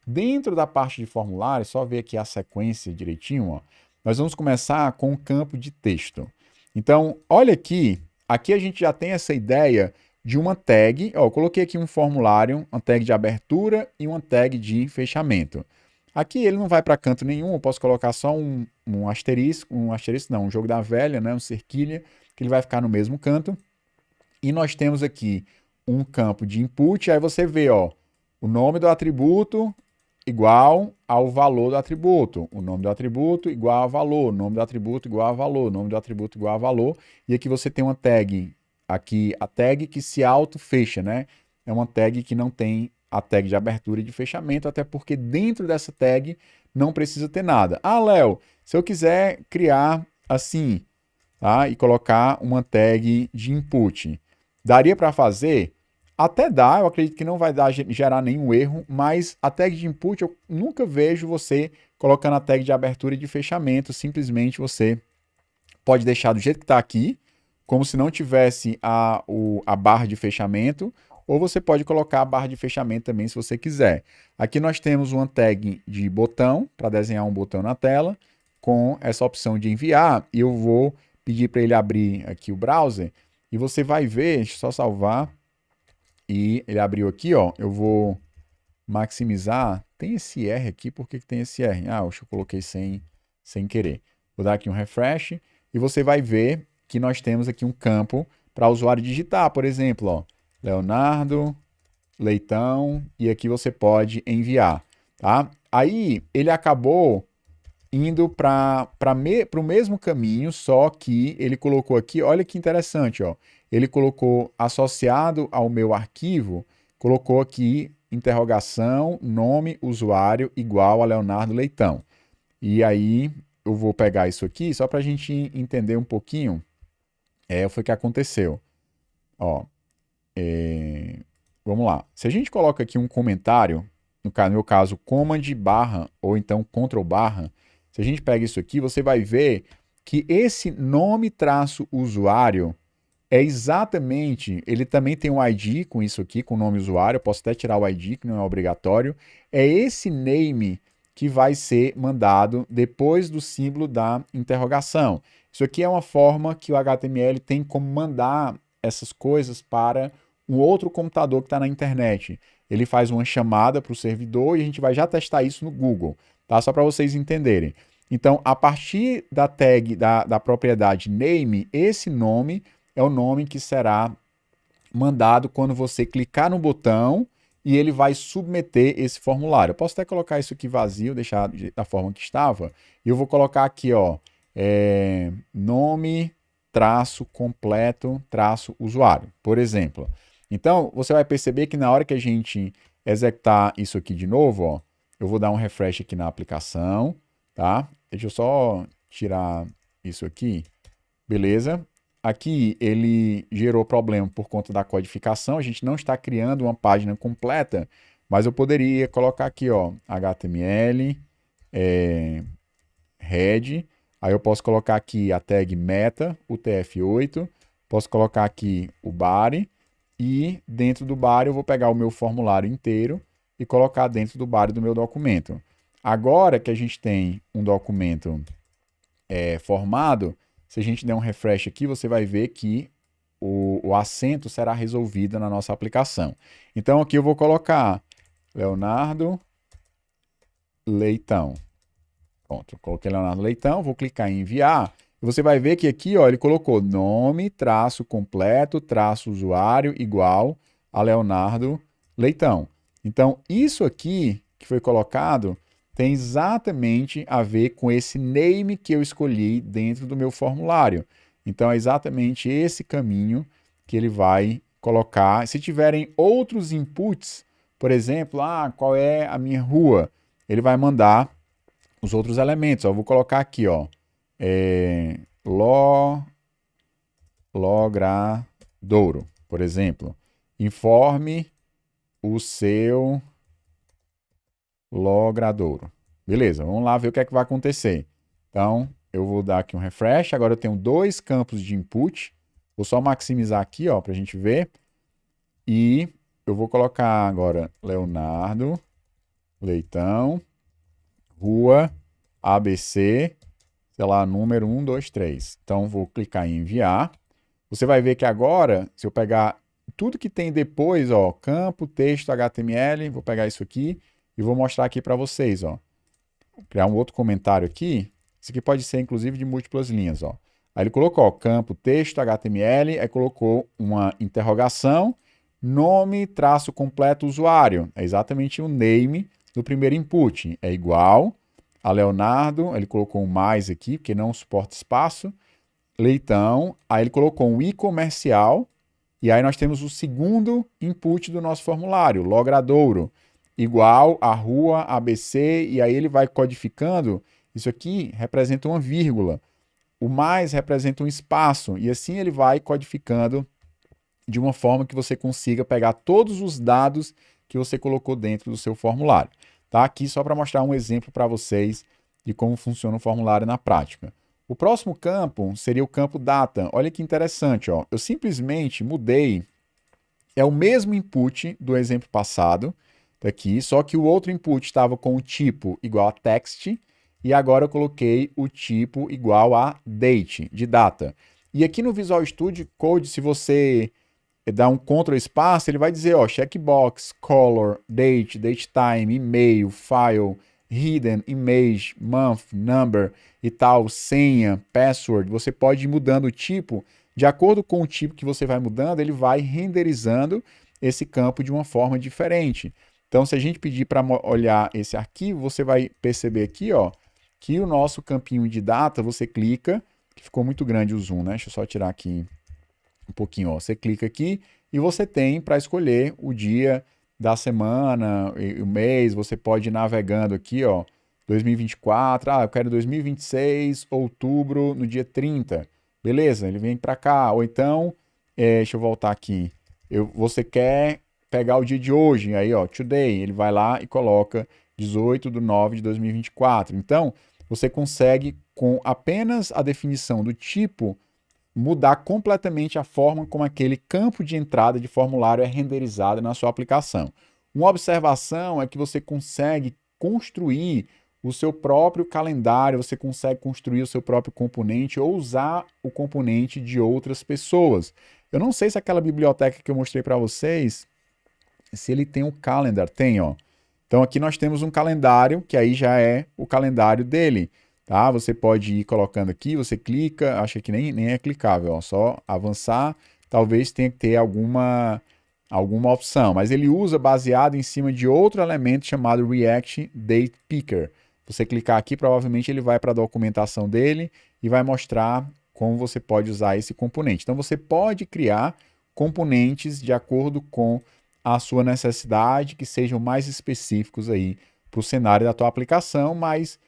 Dentro da parte de formulário, só ver aqui a sequência direitinho, ó, nós vamos começar com o campo de texto. Então, olha aqui, aqui a gente já tem essa ideia de uma tag, ó, eu coloquei aqui um formulário, uma tag de abertura e uma tag de fechamento. Aqui ele não vai para canto nenhum, eu posso colocar só um asterisco, um jogo da velha, né, um cerquilha, que ele vai ficar no mesmo canto. E nós temos aqui um campo de input, aí você vê, ó, o nome do atributo igual ao valor do atributo, o nome do atributo igual a valor, o nome do atributo igual a valor, o nome do atributo igual a valor, e aqui você tem uma tag, aqui a tag que se auto-fecha, né? É uma tag que não tem a tag de abertura e de fechamento, até porque dentro dessa tag não precisa ter nada. Ah, Léo, se eu quiser criar assim, tá? E colocar uma tag de input, daria para fazer? Até dá, eu acredito que não vai gerar nenhum erro, mas a tag de input eu nunca vejo você colocando a tag de abertura e de fechamento, simplesmente você pode deixar do jeito que está aqui, como se não tivesse a barra de fechamento, ou você pode colocar a barra de fechamento também se você quiser. Aqui nós temos uma tag de botão, para desenhar um botão na tela, com essa opção de enviar e eu vou pedir para ele abrir aqui o browser e você vai ver, deixa eu só salvar e ele abriu aqui, ó, eu vou maximizar, tem esse R aqui, por que tem esse R? Ah, eu coloquei sem querer. Vou dar aqui um refresh e você vai ver que nós temos aqui um campo para o usuário digitar, por exemplo, ó, Leonardo Leitão, e aqui você pode enviar, tá? Aí ele acabou indo para o mesmo caminho, só que ele colocou aqui, olha que interessante, ó, ele colocou associado ao meu arquivo, colocou aqui interrogação, nome, usuário igual a Leonardo Leitão. E aí eu vou pegar isso aqui só para a gente entender um pouquinho foi o que aconteceu. Ó, vamos lá. Se a gente coloca aqui um comentário, no meu caso, command barra ou então control barra, se a gente pega isso aqui, você vai ver que esse nome traço usuário é exatamente, ele também tem um ID com isso aqui, com o nome usuário, eu posso até tirar o ID, que não é obrigatório, é esse name que vai ser mandado depois do símbolo da interrogação. Isso aqui é uma forma que o HTML tem como mandar essas coisas para um outro computador que está na internet. Ele faz uma chamada para o servidor e a gente vai já testar isso no Google, tá? Só para vocês entenderem. Então, a partir da tag da propriedade name, esse nome é o nome que será mandado quando você clicar no botão e ele vai submeter esse formulário. Eu posso até colocar isso aqui vazio, deixar da forma que estava, e eu vou colocar aqui, ó, nome, traço, completo, traço, usuário, por exemplo. Então, você vai perceber que na hora que a gente executar isso aqui de novo, ó, eu vou dar um refresh aqui na aplicação, tá? Deixa eu só tirar isso aqui. Beleza? Aqui ele gerou problema por conta da codificação, a gente não está criando uma página completa, mas eu poderia colocar aqui, ó, HTML, head, aí eu posso colocar aqui a tag meta, UTF-8, posso colocar aqui o body, e dentro do body eu vou pegar o meu formulário inteiro e colocar dentro do body do meu documento. Agora que a gente tem um documento formado, se a gente der um refresh aqui, você vai ver que o acento será resolvido na nossa aplicação. Então aqui eu vou colocar Leonardo Leitão. Pronto, coloquei Leonardo Leitão, vou clicar em enviar. E você vai ver que aqui, ó, ele colocou nome, traço completo, traço usuário igual a Leonardo Leitão. Então isso aqui que foi colocado tem exatamente a ver com esse name que eu escolhi dentro do meu formulário. Então é exatamente esse caminho que ele vai colocar. Se tiverem outros inputs, por exemplo, qual é a minha rua? Ele vai mandar os outros elementos. Eu vou colocar aqui, ó, Logradouro, por exemplo. Informe o seu Logradouro. Beleza, vamos lá ver o que é que vai acontecer. Então, eu vou dar aqui um refresh. Agora eu tenho dois campos de input. Vou só maximizar aqui, ó, para a gente ver. E eu vou colocar agora Leonardo Leitão, rua, ABC, sei lá, número 1, 2, 3. Então, vou clicar em enviar. Você vai ver que agora, se eu pegar tudo que tem depois, ó, campo, texto, HTML, vou pegar isso aqui e vou mostrar aqui para vocês, ó. Vou criar um outro comentário aqui. Isso aqui pode ser, inclusive, de múltiplas linhas, ó. Aí ele colocou, ó, campo, texto, HTML, aí colocou uma interrogação, nome, traço completo, usuário. É exatamente o name do primeiro input. É igual a Leonardo, ele colocou um mais aqui, porque não suporta espaço, Leitão, aí ele colocou um i comercial, e aí nós temos o segundo input do nosso formulário, Logradouro, igual a rua ABC, e aí ele vai codificando, isso aqui representa uma vírgula, o mais representa um espaço, e assim ele vai codificando de uma forma que você consiga pegar todos os dados que você colocou dentro do seu formulário. Tá? Aqui só para mostrar um exemplo para vocês de como funciona o formulário na prática. O próximo campo seria o campo data. Olha que interessante, ó. Eu simplesmente mudei, é o mesmo input do exemplo passado, daqui, só que o outro input estava com o tipo igual a text, e agora eu coloquei o tipo igual a date, de data. E aqui no Visual Studio Code, se você dá um Ctrl espaço, ele vai dizer, ó, checkbox, color, date, date time, e-mail, file, hidden, image, month, number e tal, senha, password. Você pode ir mudando o tipo. De acordo com o tipo que você vai mudando, ele vai renderizando esse campo de uma forma diferente. Então, se a gente pedir para olhar esse arquivo, você vai perceber aqui, ó, que o nosso campinho de data, você clica, que ficou muito grande o zoom, né? Deixa eu só tirar aqui um pouquinho, ó. Você clica aqui e você tem para escolher o dia da semana, o mês, você pode ir navegando aqui, ó, 2024, eu quero 2026, outubro, no dia 30. Beleza, ele vem para cá. Ou então, deixa eu voltar aqui. Você quer pegar o dia de hoje, aí, ó, today, ele vai lá e coloca 18/9/2024. Então, você consegue, com apenas a definição do tipo, mudar completamente a forma como aquele campo de entrada de formulário é renderizado na sua aplicação. Uma observação é que você consegue construir o seu próprio calendário, você consegue construir o seu próprio componente ou usar o componente de outras pessoas. Eu não sei se aquela biblioteca que eu mostrei para vocês, se ele tem um calendar. Tem, ó. Então aqui nós temos um calendário, que aí já é o calendário dele. Tá? Você pode ir colocando aqui, você clica, acho que nem é clicável, ó, só avançar, talvez tenha que ter alguma opção, mas ele usa baseado em cima de outro elemento chamado React Date Picker. Você clicar aqui, provavelmente ele vai para a documentação dele e vai mostrar como você pode usar esse componente. Então você pode criar componentes de acordo com a sua necessidade, que sejam mais específicos aí para o cenário da tua aplicação, mas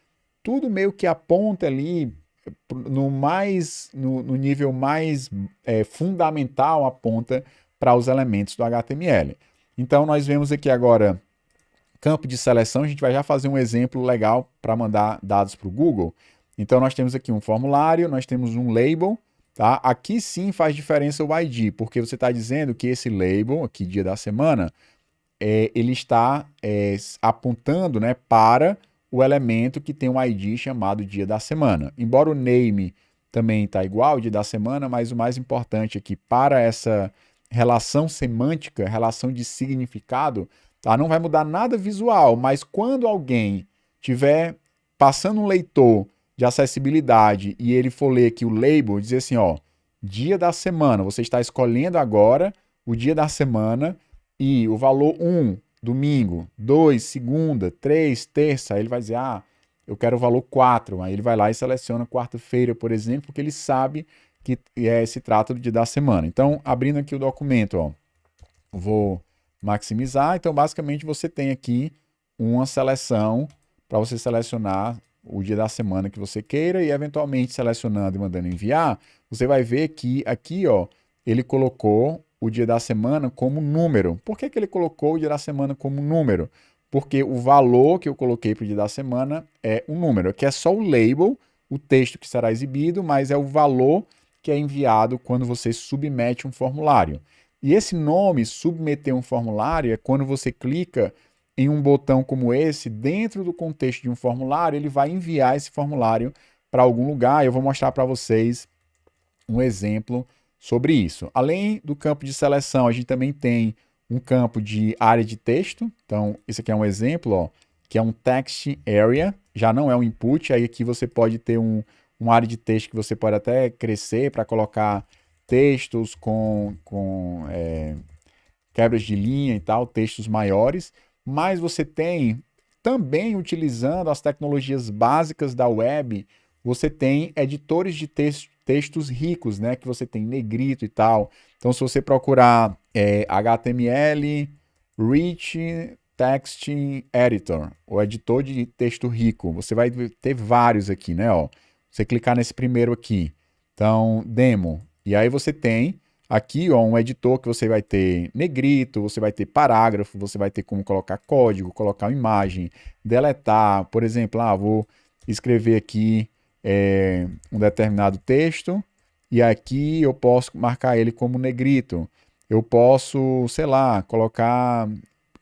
tudo meio que aponta ali no nível mais fundamental, aponta para os elementos do HTML. Então nós vemos aqui agora campo de seleção, a gente vai já fazer um exemplo legal para mandar dados para o Google. Então nós temos aqui um formulário, nós temos um label, tá? Aqui sim faz diferença o ID, porque você está dizendo que esse label, aqui dia da semana, ele está apontando, né, para o elemento que tem um ID chamado dia da semana. Embora o name também está igual, dia da semana, mas o mais importante aqui para essa relação semântica, relação de significado, tá? Não vai mudar nada visual, mas quando alguém tiver passando um leitor de acessibilidade e ele for ler aqui o label, dizer assim, ó, dia da semana, você está escolhendo agora o dia da semana e o valor 1, domingo, 2, segunda, 3, terça, aí ele vai dizer, eu quero o valor 4, aí ele vai lá e seleciona quarta-feira, por exemplo, porque ele sabe que se trata do dia da semana. Então, abrindo aqui o documento, ó, vou maximizar, então basicamente você tem aqui uma seleção para você selecionar o dia da semana que você queira e eventualmente selecionando e mandando enviar, você vai ver que aqui, ó, ele colocou o dia da semana como número. Por que ele colocou o dia da semana como número? Porque o valor que eu coloquei para o dia da semana é um número. Aqui é só o label, o texto que será exibido, mas é o valor que é enviado quando você submete um formulário. E esse nome, submeter um formulário, é quando você clica em um botão como esse, dentro do contexto de um formulário, ele vai enviar esse formulário para algum lugar. Eu vou mostrar para vocês um exemplo sobre isso. Além do campo de seleção, a gente também tem um campo de área de texto. Então, esse aqui é um exemplo, ó, que é um text area, já não é um input, aí aqui você pode ter uma área de texto que você pode até crescer para colocar textos com quebras de linha e tal, textos maiores, mas você tem, também utilizando as tecnologias básicas da web, você tem editores de textos ricos, né? Que você tem negrito e tal. Então, se você procurar HTML, Rich Text Editor, o editor de texto rico, você vai ter vários aqui, né? Ó, você clicar nesse primeiro aqui. Então, demo. E aí você tem aqui, ó, um editor que você vai ter negrito, você vai ter parágrafo, você vai ter como colocar código, colocar uma imagem, deletar. Por exemplo, vou escrever aqui um determinado texto e aqui eu posso marcar ele como negrito. Eu posso, sei lá, colocar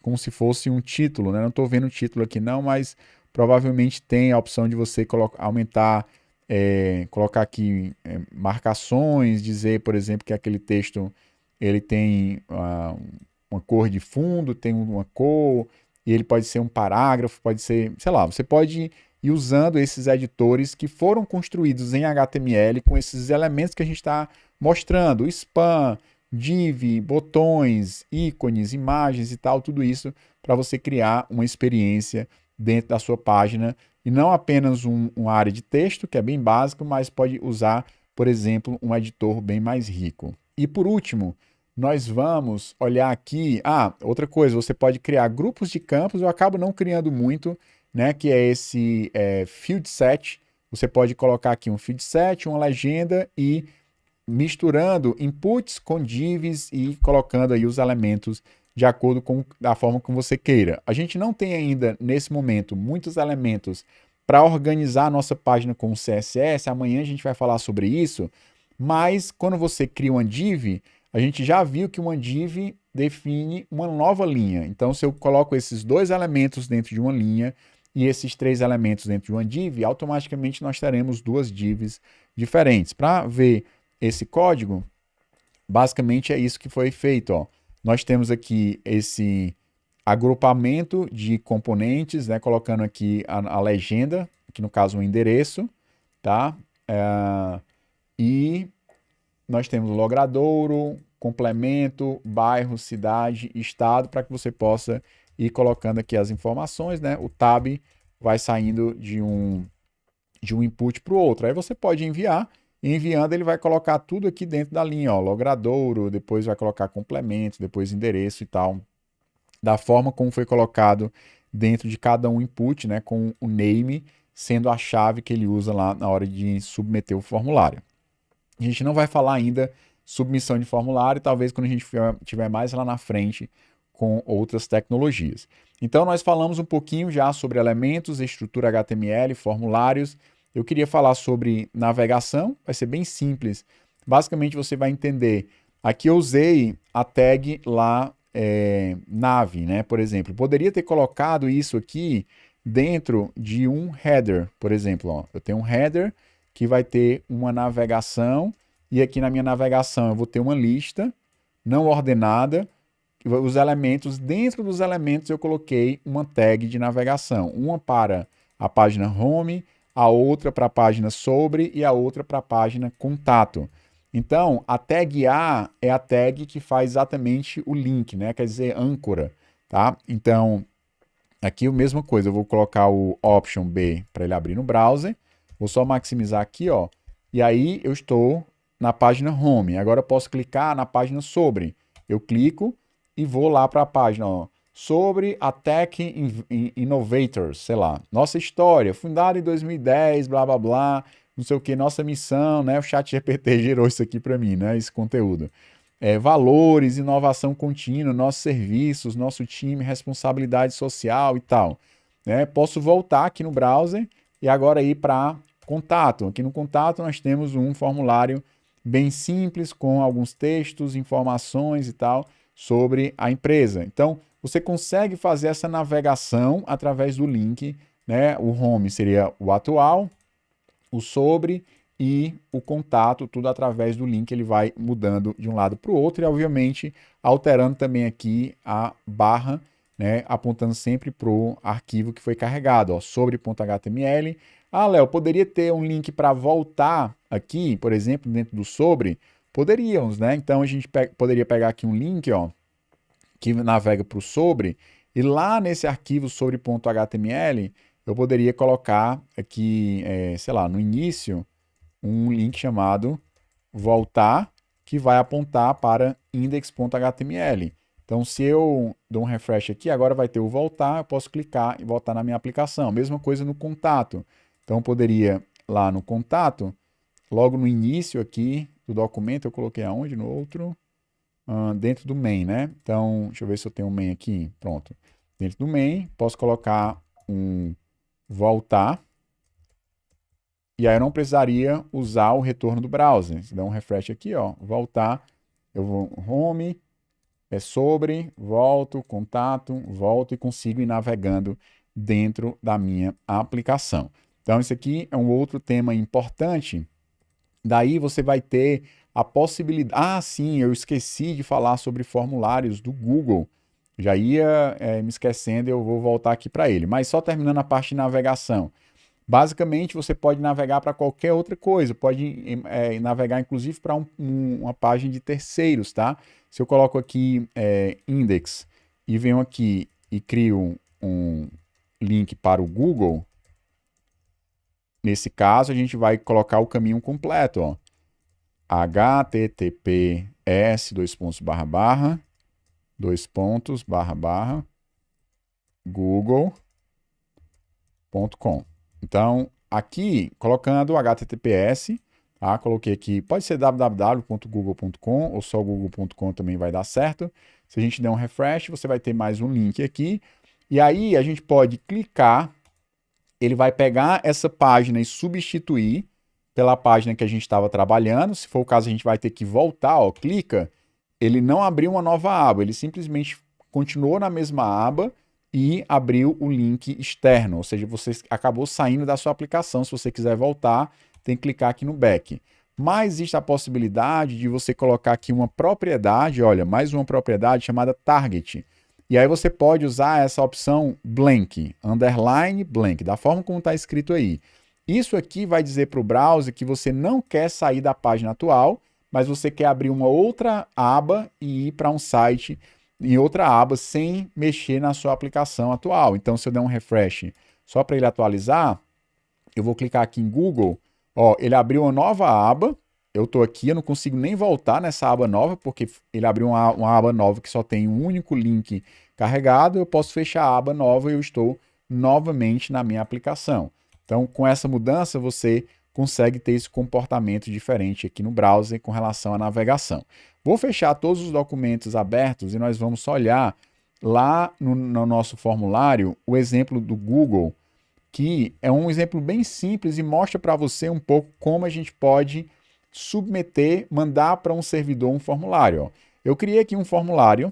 como se fosse um título, né? Não estou vendo o título aqui não, mas provavelmente tem a opção de você aumentar, colocar aqui marcações, dizer, por exemplo, que aquele texto ele tem uma cor de fundo, tem uma cor, e ele pode ser um parágrafo, pode ser, sei lá, você pode ir usando esses editores que foram construídos em HTML com esses elementos que a gente está mostrando, spam, div, botões, ícones, imagens e tal, tudo isso para você criar uma experiência dentro da sua página e não apenas uma área de texto, que é bem básico, mas pode usar, por exemplo, um editor bem mais rico. E por último, nós vamos olhar aqui. Outra coisa, você pode criar grupos de campos, eu acabo não criando muito, né? Que é esse field set. Você pode colocar aqui um field set, uma legenda e misturando inputs com divs e colocando aí os elementos de acordo com a forma como você queira. A gente não tem ainda, nesse momento, muitos elementos para organizar a nossa página com o CSS. Amanhã a gente vai falar sobre isso, mas quando você cria uma div, a gente já viu que uma div define uma nova linha. Então, se eu coloco esses dois elementos dentro de uma linha e esses três elementos dentro de uma div, automaticamente nós teremos duas divs diferentes. Para ver esse código, basicamente é isso que foi feito. Ó. Nós temos aqui esse agrupamento de componentes, né, colocando aqui a legenda, que no caso o endereço, tá? E nós temos logradouro, complemento, bairro, cidade, estado, para que você possa ir colocando aqui as informações, né? O tab vai saindo de um input para o outro. Aí você pode enviar, e enviando ele vai colocar tudo aqui dentro da linha, ó, logradouro, depois vai colocar complemento, depois endereço e tal, da forma como foi colocado dentro de cada um input, né? Com o name sendo a chave que ele usa lá na hora de submeter o formulário. A gente não vai falar ainda submissão de formulário, talvez quando a gente tiver mais lá na frente com outras tecnologias. Então, nós falamos um pouquinho já sobre elementos, estrutura HTML, formulários. Eu queria falar sobre navegação, vai ser bem simples. Basicamente, você vai entender. Aqui eu usei a tag lá, nave, né? Por exemplo, poderia ter colocado isso aqui dentro de um header, por exemplo. Ó. Eu tenho um header que vai ter uma navegação, e aqui na minha navegação eu vou ter uma lista não ordenada, os elementos, dentro dos elementos eu coloquei uma tag de navegação, uma para a página home, a outra para a página sobre e a outra para a página contato. Então, a tag A é a tag que faz exatamente o link, né? Quer dizer, âncora, tá? Então, aqui a mesma coisa, eu vou colocar o option B para ele abrir no browser, vou só maximizar aqui, ó, e aí eu estou na página home. Agora eu posso clicar na página sobre. Eu clico e vou lá para a página, ó, sobre a Tech Innovators, sei lá, nossa história, fundada em 2010, blá blá blá, não sei o que, nossa missão, né? O ChatGPT gerou isso aqui para mim, né? Esse conteúdo. Valores, inovação contínua, nossos serviços, nosso time, responsabilidade social e tal. Né? Posso voltar aqui no browser e agora ir para contato. Aqui no contato nós temos um formulário bem simples com alguns textos, informações e tal sobre a empresa. Então, você consegue fazer essa navegação através do link, né? O home seria o atual, o sobre e o contato, tudo através do link, ele vai mudando de um lado para o outro e, obviamente, alterando também aqui a barra, né, apontando sempre para o arquivo que foi carregado, ó, sobre.html. Léo, poderia ter um link para voltar aqui, por exemplo, dentro do sobre? Poderíamos, né? Então, a gente poderia pegar aqui um link, ó, que navega para o sobre, e lá nesse arquivo sobre.html, eu poderia colocar aqui, sei lá, no início, um link chamado voltar, que vai apontar para index.html. Então, se eu dou um refresh aqui, agora vai ter o voltar, eu posso clicar e voltar na minha aplicação. Mesma coisa no contato. Então, eu poderia lá no contato, logo no início aqui do documento, eu coloquei aonde? No outro? Dentro do main, né? Então, deixa eu ver se eu tenho um main aqui. Pronto. Dentro do main, posso colocar um voltar. E aí eu não precisaria usar o retorno do browser. Se der um refresh aqui, ó, voltar, eu vou home, sobre, volto, contato, volto e consigo ir navegando dentro da minha aplicação. Então, esse aqui é um outro tema importante. Daí você vai ter a possibilidade... Ah, sim, eu esqueci de falar sobre formulários do Google. Já ia me esquecendo, eu vou voltar aqui para ele. Mas só terminando a parte de navegação. Basicamente, você pode navegar para qualquer outra coisa, pode navegar inclusive para uma página de terceiros, tá? Se eu coloco aqui index e venho aqui e crio um link para o Google, nesse caso a gente vai colocar o caminho completo, ó. https google.com. Então, aqui, colocando HTTPS, tá? Coloquei aqui, pode ser www.google.com ou só google.com também vai dar certo. Se a gente der um refresh, você vai ter mais um link aqui. E aí, a gente pode clicar, ele vai pegar essa página e substituir pela página que a gente estava trabalhando. Se for o caso, a gente vai ter que voltar, ó, clica. Ele não abriu uma nova aba, ele simplesmente continuou na mesma aba e abriu o link externo, ou seja, você acabou saindo da sua aplicação. Se você quiser voltar, tem que clicar aqui no back. Mas existe a possibilidade de você colocar aqui uma propriedade, olha, mais uma propriedade chamada target. E aí você pode usar essa opção blank, underline blank, da forma como está escrito aí. Isso aqui vai dizer para o browser que você não quer sair da página atual, mas você quer abrir uma outra aba e ir para um site em outra aba sem mexer na sua aplicação atual. Então, se eu der um refresh só para ele atualizar, eu vou clicar aqui em Google, ó, ele abriu uma nova aba, eu estou aqui, eu não consigo nem voltar nessa aba nova, porque ele abriu uma aba nova que só tem um único link carregado, eu posso fechar a aba nova e eu estou novamente na minha aplicação. Então, com essa mudança, você consegue ter esse comportamento diferente aqui no browser com relação à navegação. Vou fechar todos os documentos abertos e nós vamos só olhar lá no nosso formulário o exemplo do Google, que é um exemplo bem simples e mostra para você um pouco como a gente pode submeter, mandar para um servidor um formulário. Ó. Eu criei aqui um formulário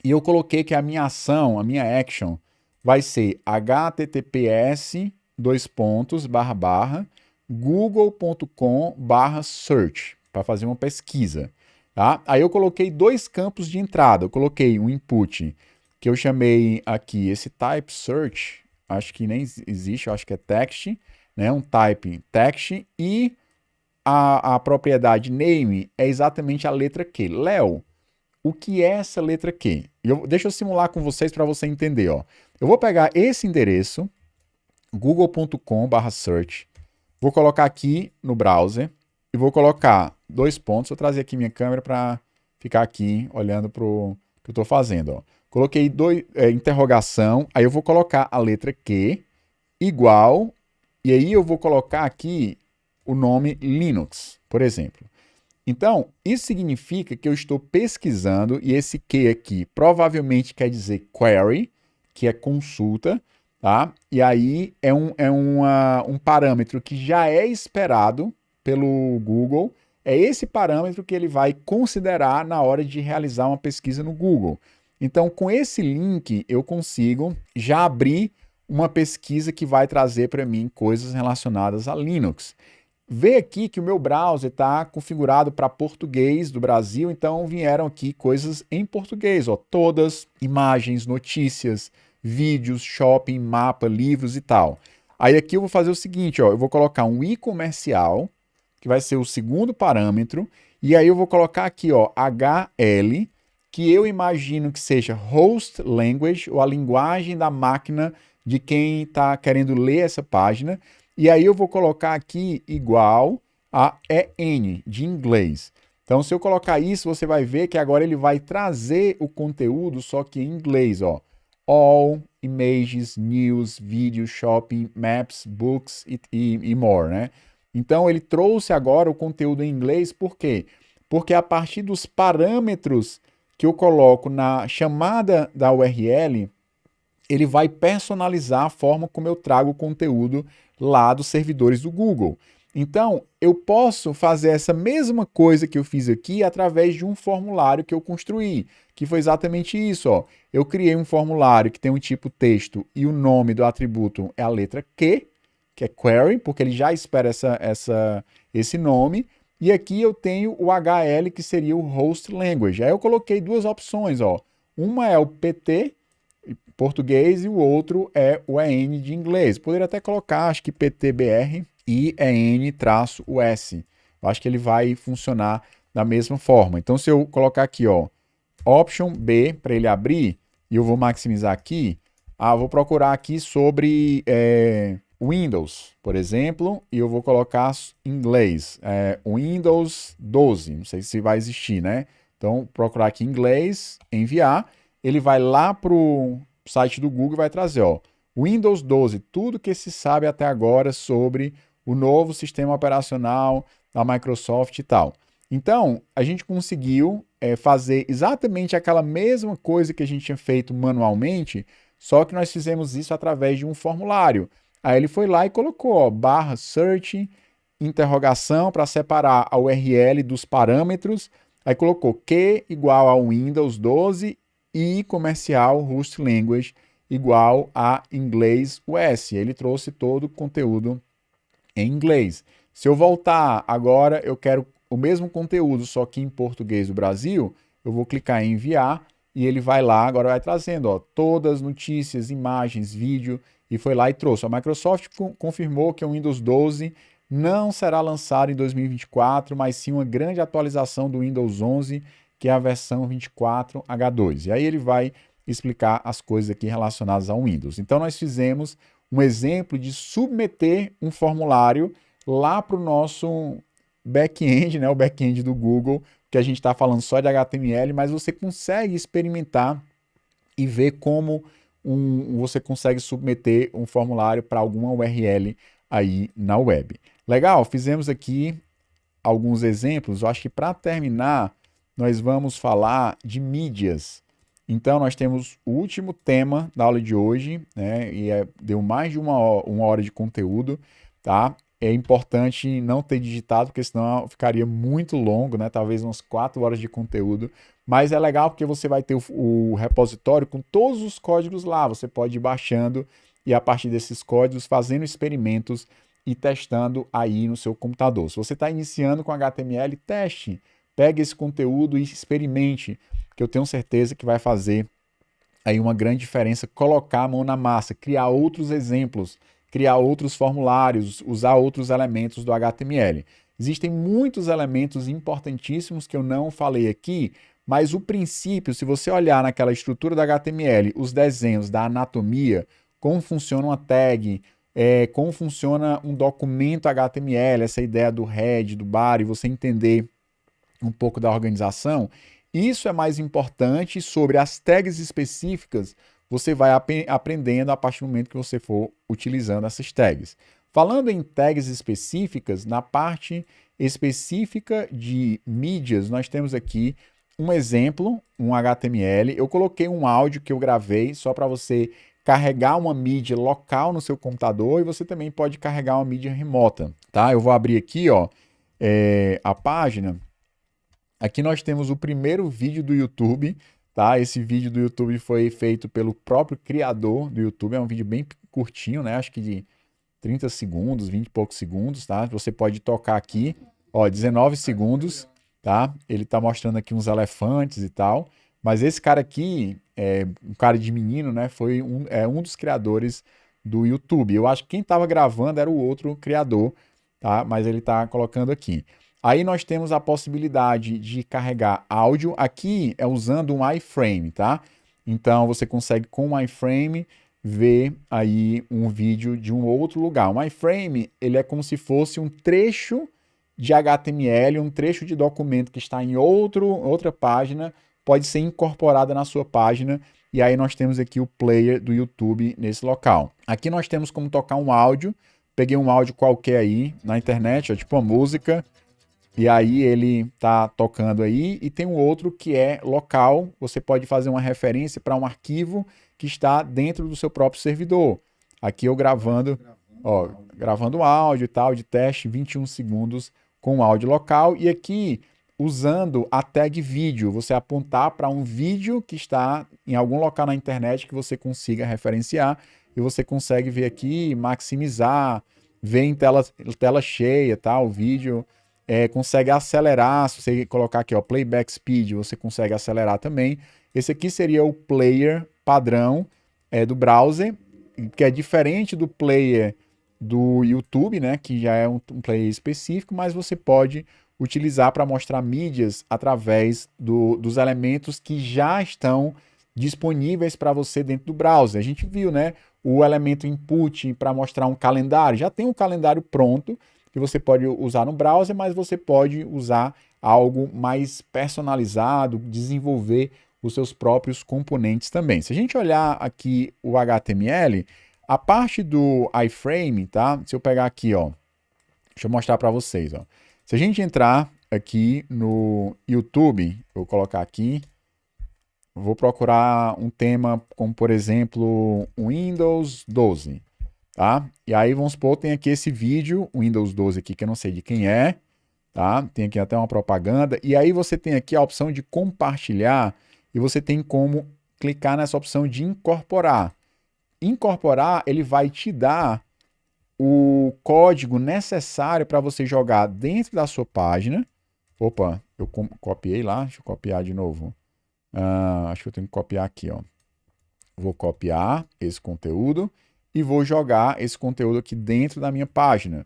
e eu coloquei que a minha ação, a minha action, vai ser https://google.com/search para fazer uma pesquisa. Tá? Aí eu coloquei dois campos de entrada. Eu coloquei um input que eu chamei aqui, esse type search, acho que nem existe, acho que é text, né? Um type text, e a propriedade name é exatamente a letra Q. Léo, o que é essa letra Q? Deixa eu simular com vocês para você entender. Ó. Eu vou pegar esse endereço, google.com/search, vou colocar aqui no browser e vou colocar dois pontos. Vou trazer aqui minha câmera para ficar aqui olhando para o que eu estou fazendo. Ó. Coloquei interrogação, aí eu vou colocar a letra Q igual, e aí eu vou colocar aqui o nome Linux, por exemplo. Então, isso significa que eu estou pesquisando, e esse Q aqui provavelmente quer dizer query, que é consulta, tá? E aí é um parâmetro que já é esperado pelo Google, é esse parâmetro que ele vai considerar na hora de realizar uma pesquisa no Google. Então, com esse link, eu consigo já abrir uma pesquisa que vai trazer para mim coisas relacionadas a Linux. Vê aqui que o meu browser está configurado para português do Brasil, então vieram aqui coisas em português, ó, todas, imagens, notícias, vídeos, shopping, mapa, livros e tal. Aí aqui eu vou fazer o seguinte, ó, eu vou colocar um i comercial, que vai ser o segundo parâmetro, e aí eu vou colocar aqui, ó, HL, que eu imagino que seja host language, ou a linguagem da máquina de quem está querendo ler essa página. E aí eu vou colocar aqui igual a EN, de inglês. Então, se eu colocar isso, você vai ver que agora ele vai trazer o conteúdo, só que em inglês, ó. All, images, news, video, shopping, maps, books e more, né? Então, ele trouxe agora o conteúdo em inglês, por quê? Porque a partir dos parâmetros que eu coloco na chamada da URL, ele vai personalizar a forma como eu trago o conteúdo lá dos servidores do Google. Então, eu posso fazer essa mesma coisa que eu fiz aqui através de um formulário que eu construí, que foi exatamente isso, ó. Eu criei um formulário que tem um tipo texto e o nome do atributo é a letra Q, que é query, porque ele já espera esse nome. E aqui eu tenho o HL, que seria o host language. Aí eu coloquei duas opções, ó. Uma é o PT, português, e o outro é o EN de inglês. Poderia até colocar, acho que PTBR e EN-US. Eu acho que ele vai funcionar da mesma forma. Então, se eu colocar aqui, ó, Option B para ele abrir, e eu vou maximizar aqui, eu vou procurar aqui sobre Windows, por exemplo, e eu vou colocar em inglês, Windows 12, não sei se vai existir, né? Então, procurar aqui em inglês, enviar, ele vai lá para o site do Google e vai trazer, ó, Windows 12, tudo que se sabe até agora sobre o novo sistema operacional da Microsoft e tal. Então, a gente conseguiu fazer exatamente aquela mesma coisa que a gente tinha feito manualmente, só que nós fizemos isso através de um formulário. Aí ele foi lá e colocou, ó, /search, interrogação, para separar a URL dos parâmetros. Aí colocou Q igual a Windows 12 e comercial host language igual a inglês US. Ele trouxe todo o conteúdo em inglês. Se eu voltar agora, eu quero o mesmo conteúdo, só que em português do Brasil, eu vou clicar em enviar e ele vai lá, agora vai trazendo, ó, todas as notícias, imagens, vídeo, e foi lá e trouxe. A Microsoft confirmou que o Windows 12 não será lançado em 2024, mas sim uma grande atualização do Windows 11, que é a versão 24H2. E aí ele vai explicar as coisas aqui relacionadas ao Windows. Então nós fizemos um exemplo de submeter um formulário lá para o nosso back-end, né, o back-end do Google, que a gente está falando só de HTML, mas você consegue experimentar e ver como você consegue submeter um formulário para alguma URL aí na web. Legal? Fizemos aqui alguns exemplos. Eu acho que para terminar, nós vamos falar de mídias. Então, nós temos o último tema da aula de hoje, né? E deu mais de uma hora de conteúdo, tá? É importante não ter digitado, porque senão ficaria muito longo, né? Talvez umas 4 horas de conteúdo. Mas é legal porque você vai ter o repositório com todos os códigos lá. Você pode ir baixando e, a partir desses códigos, fazendo experimentos e testando aí no seu computador. Se você está iniciando com HTML, teste. Pegue esse conteúdo e experimente, que eu tenho certeza que vai fazer aí uma grande diferença, colocar a mão na massa, criar outros exemplos, criar outros formulários, usar outros elementos do HTML. Existem muitos elementos importantíssimos que eu não falei aqui, mas o princípio, se você olhar naquela estrutura do HTML, os desenhos da anatomia, como funciona uma tag, como funciona um documento HTML, essa ideia do head, do body, você entender um pouco da organização, isso é mais importante. Sobre as tags específicas, você vai aprendendo a partir do momento que você for utilizando essas tags. Falando em tags específicas, na parte específica de mídias, nós temos aqui um exemplo, um HTML. Eu coloquei um áudio que eu gravei só para você carregar uma mídia local no seu computador, e você também pode carregar uma mídia remota, tá? Eu vou abrir aqui, ó, a página. Aqui nós temos o primeiro vídeo do YouTube, tá? Esse vídeo do YouTube foi feito pelo próprio criador do YouTube, é um vídeo bem curtinho, né? Acho que de 30 segundos, 20 e poucos segundos, tá? Você pode tocar aqui, ó, 19 segundos, tá? Ele tá mostrando aqui uns elefantes e tal, mas esse cara aqui, um cara de menino, né? Foi um dos criadores do YouTube. Eu acho que quem tava gravando era o outro criador, tá? Mas ele tá colocando aqui. Aí nós temos a possibilidade de carregar áudio. Aqui é usando um iframe, tá? Então você consegue com um iframe ver aí um vídeo de um outro lugar. Um iframe, ele é como se fosse um trecho de HTML, um trecho de documento que está em outra página, pode ser incorporada na sua página, e aí nós temos aqui o player do YouTube nesse local. Aqui nós temos como tocar um áudio. Peguei um áudio qualquer aí na internet, ó, tipo uma música, e aí ele tá tocando aí, e tem um outro que é local. Você pode fazer uma referência para um arquivo que está dentro do seu próprio servidor. Aqui eu gravando, ó, gravando áudio e tal, de teste, 21 segundos com áudio local. E aqui, usando a tag vídeo, você apontar para um vídeo que está em algum local na internet que você consiga referenciar e você consegue ver aqui, maximizar, ver em tela cheia, tá? O vídeo consegue acelerar, se você colocar aqui, ó, playback speed, você consegue acelerar também. Esse aqui seria o player padrão do browser, que é diferente do player do YouTube, né, que já é um player específico, mas você pode utilizar para mostrar mídias através dos elementos que já estão disponíveis para você dentro do browser. A gente viu, né, o elemento input para mostrar um calendário. Já tem um calendário pronto que você pode usar no browser, mas você pode usar algo mais personalizado, desenvolver os seus próprios componentes também. Se a gente olhar aqui o HTML, a parte do iframe, tá? Se eu pegar aqui, ó, deixa eu mostrar para vocês, ó. Se a gente entrar aqui no YouTube, eu vou colocar aqui, vou procurar um tema como, por exemplo, Windows 12, tá? E aí, vamos supor, tem aqui esse vídeo, Windows 12 aqui, que eu não sei de quem é, tá? Tem aqui até uma propaganda, e aí você tem aqui a opção de compartilhar, e você tem como clicar nessa opção de incorporar. Incorporar, ele vai te dar o código necessário para você jogar dentro da sua página. Opa, eu copiei lá, deixa eu copiar de novo. Acho que eu tenho que copiar aqui, ó. Vou copiar esse conteúdo e vou jogar esse conteúdo aqui dentro da minha página.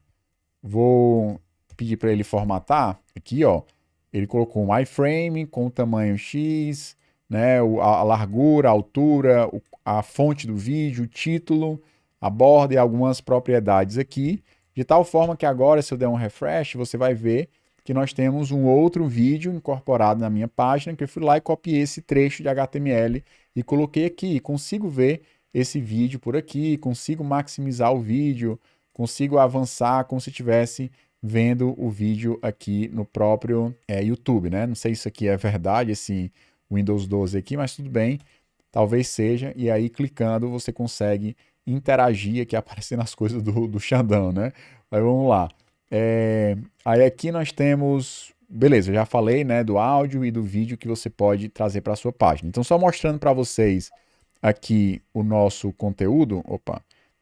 Vou pedir para ele formatar. Aqui, ó, ele colocou um iframe com o tamanho X, né, a largura, a altura, a fonte do vídeo, o título, a borda e algumas propriedades aqui, de tal forma que agora, se eu der um refresh, você vai ver que nós temos um outro vídeo incorporado na minha página, que eu fui lá e copiei esse trecho de HTML e coloquei aqui. Consigo ver esse vídeo por aqui, consigo maximizar o vídeo, consigo avançar como se estivesse vendo o vídeo aqui no próprio YouTube, né? Não sei se isso aqui é verdade, esse Windows 12 aqui, mas tudo bem, talvez seja. E aí, clicando, você consegue interagir aqui, aparecendo as coisas do Xandão, né? Mas vamos lá. Aí aqui nós temos, beleza, já falei, né, do áudio e do vídeo que você pode trazer para a sua página. Então, só mostrando para vocês aqui o nosso conteúdo, opa,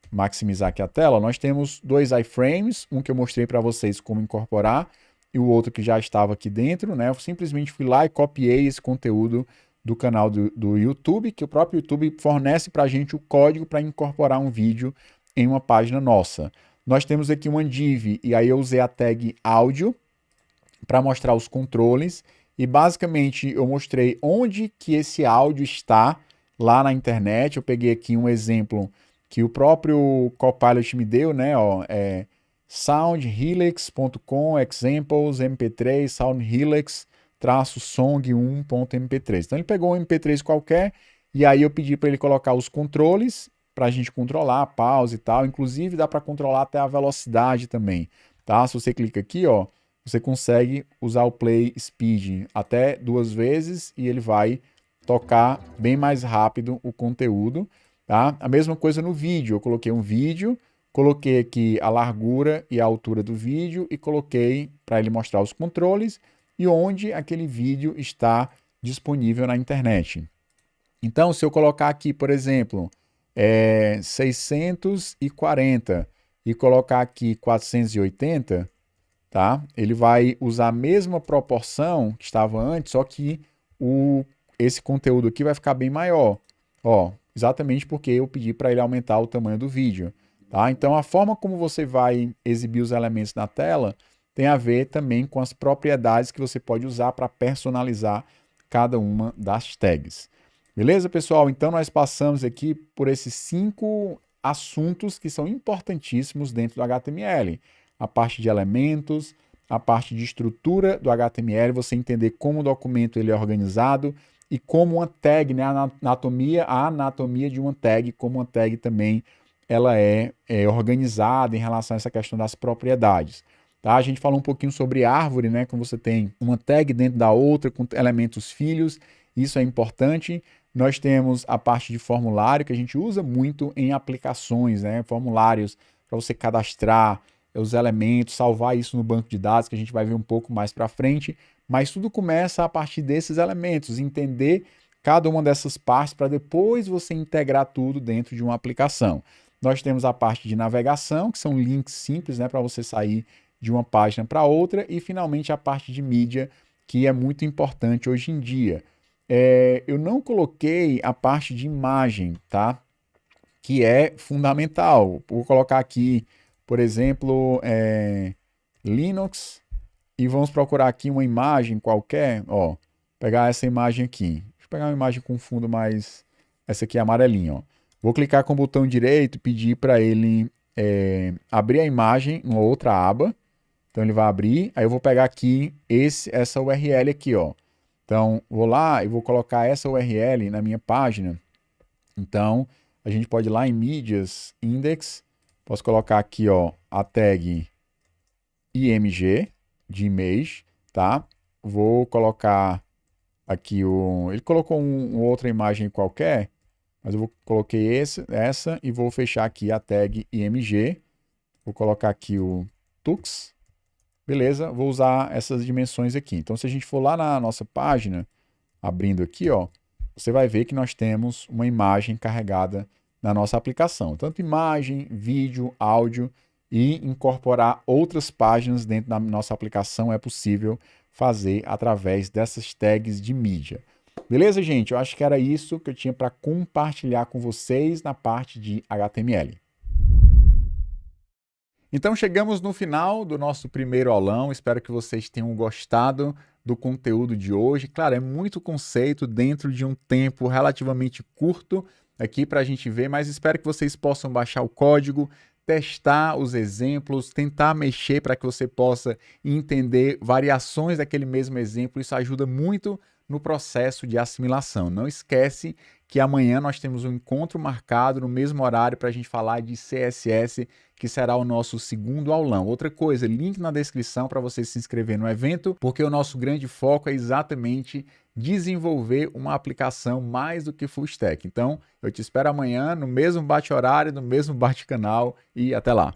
maximizar aqui a tela, nós temos dois iframes, um que eu mostrei para vocês como incorporar e o outro que já estava aqui dentro, né? Eu simplesmente fui lá e copiei esse conteúdo do canal do YouTube, que o próprio YouTube fornece para a gente o código para incorporar um vídeo em uma página nossa. Nós temos aqui uma div, e aí eu usei a tag áudio para mostrar os controles, e basicamente eu mostrei onde que esse áudio está lá na internet. Eu peguei aqui um exemplo que o próprio Copilot me deu, né? Ó, soundhelix.com, examples, mp3, soundhelix, song1.mp3. Então ele pegou um mp3 qualquer, e aí eu pedi para ele colocar os controles, para a gente controlar a pausa e tal. Inclusive dá para controlar até a velocidade também, tá? Se você clica aqui, ó, você consegue usar o play speed até 2 vezes e ele vai tocar bem mais rápido o conteúdo, tá? A mesma coisa no vídeo. Eu coloquei um vídeo, coloquei aqui a largura e a altura do vídeo e coloquei para ele mostrar os controles e onde aquele vídeo está disponível na internet. Então, se eu colocar aqui, por exemplo, 640 e colocar aqui 480, tá? Ele vai usar a mesma proporção que estava antes, só que esse conteúdo aqui vai ficar bem maior. Ó, exatamente porque eu pedi para ele aumentar o tamanho do vídeo, tá? Então, a forma como você vai exibir os elementos na tela tem a ver também com as propriedades que você pode usar para personalizar cada uma das tags. Beleza, pessoal? Então, nós passamos aqui por esses 5 assuntos que são importantíssimos dentro do HTML. A parte de elementos, a parte de estrutura do HTML, você entender como o documento ele é organizado e como uma tag, né, a anatomia de uma tag, como uma tag também ela é organizada em relação a essa questão das propriedades. Tá? A gente falou um pouquinho sobre árvore, né, como você tem uma tag dentro da outra com elementos filhos, isso é importante. Nós temos a parte de formulário, que a gente usa muito em aplicações, né? Formulários para você cadastrar os elementos, salvar isso no banco de dados, que a gente vai ver um pouco mais para frente, mas tudo começa a partir desses elementos, entender cada uma dessas partes para depois você integrar tudo dentro de uma aplicação. Nós temos a parte de navegação, que são links simples, né, para você sair de uma página para outra, e finalmente a parte de mídia, que é muito importante hoje em dia. Eu não coloquei a parte de imagem, tá? Que é fundamental. Vou colocar aqui, por exemplo, Linux, e vamos procurar aqui uma imagem qualquer, ó, pegar essa imagem aqui. Deixa eu pegar uma imagem com fundo mais, essa aqui é amarelinha, ó. Vou clicar com o botão direito e pedir para ele abrir a imagem em outra aba. Então ele vai abrir, aí eu vou pegar aqui essa URL aqui, ó. Então vou lá e vou colocar essa URL na minha página. Então a gente pode ir lá em mídias, index, posso colocar aqui, ó, a tag img de image, tá? Vou colocar aqui ele colocou uma outra imagem qualquer, mas eu coloquei essa e vou fechar aqui a tag img. Vou colocar aqui o tux. Beleza, vou usar essas dimensões aqui. Então, se a gente for lá na nossa página, abrindo aqui, ó, você vai ver que nós temos uma imagem carregada na nossa aplicação. Tanto imagem, vídeo, áudio, e incorporar outras páginas dentro da nossa aplicação é possível fazer através dessas tags de mídia. Beleza, gente? Eu acho que era isso que eu tinha para compartilhar com vocês na parte de HTML. Então chegamos no final do nosso primeiro aulão, espero que vocês tenham gostado do conteúdo de hoje. Claro, é muito conceito dentro de um tempo relativamente curto aqui para a gente ver, mas espero que vocês possam baixar o código, testar os exemplos, tentar mexer para que você possa entender variações daquele mesmo exemplo. Isso ajuda muito no processo de assimilação. Não esquece que amanhã nós temos um encontro marcado no mesmo horário para a gente falar de CSS, que será o nosso segundo aulão. Outra coisa, link na descrição para você se inscrever no evento, porque o nosso grande foco é exatamente desenvolver uma aplicação mais do que full stack. Então, eu te espero amanhã no mesmo bate-horário, no mesmo bate-canal e até lá.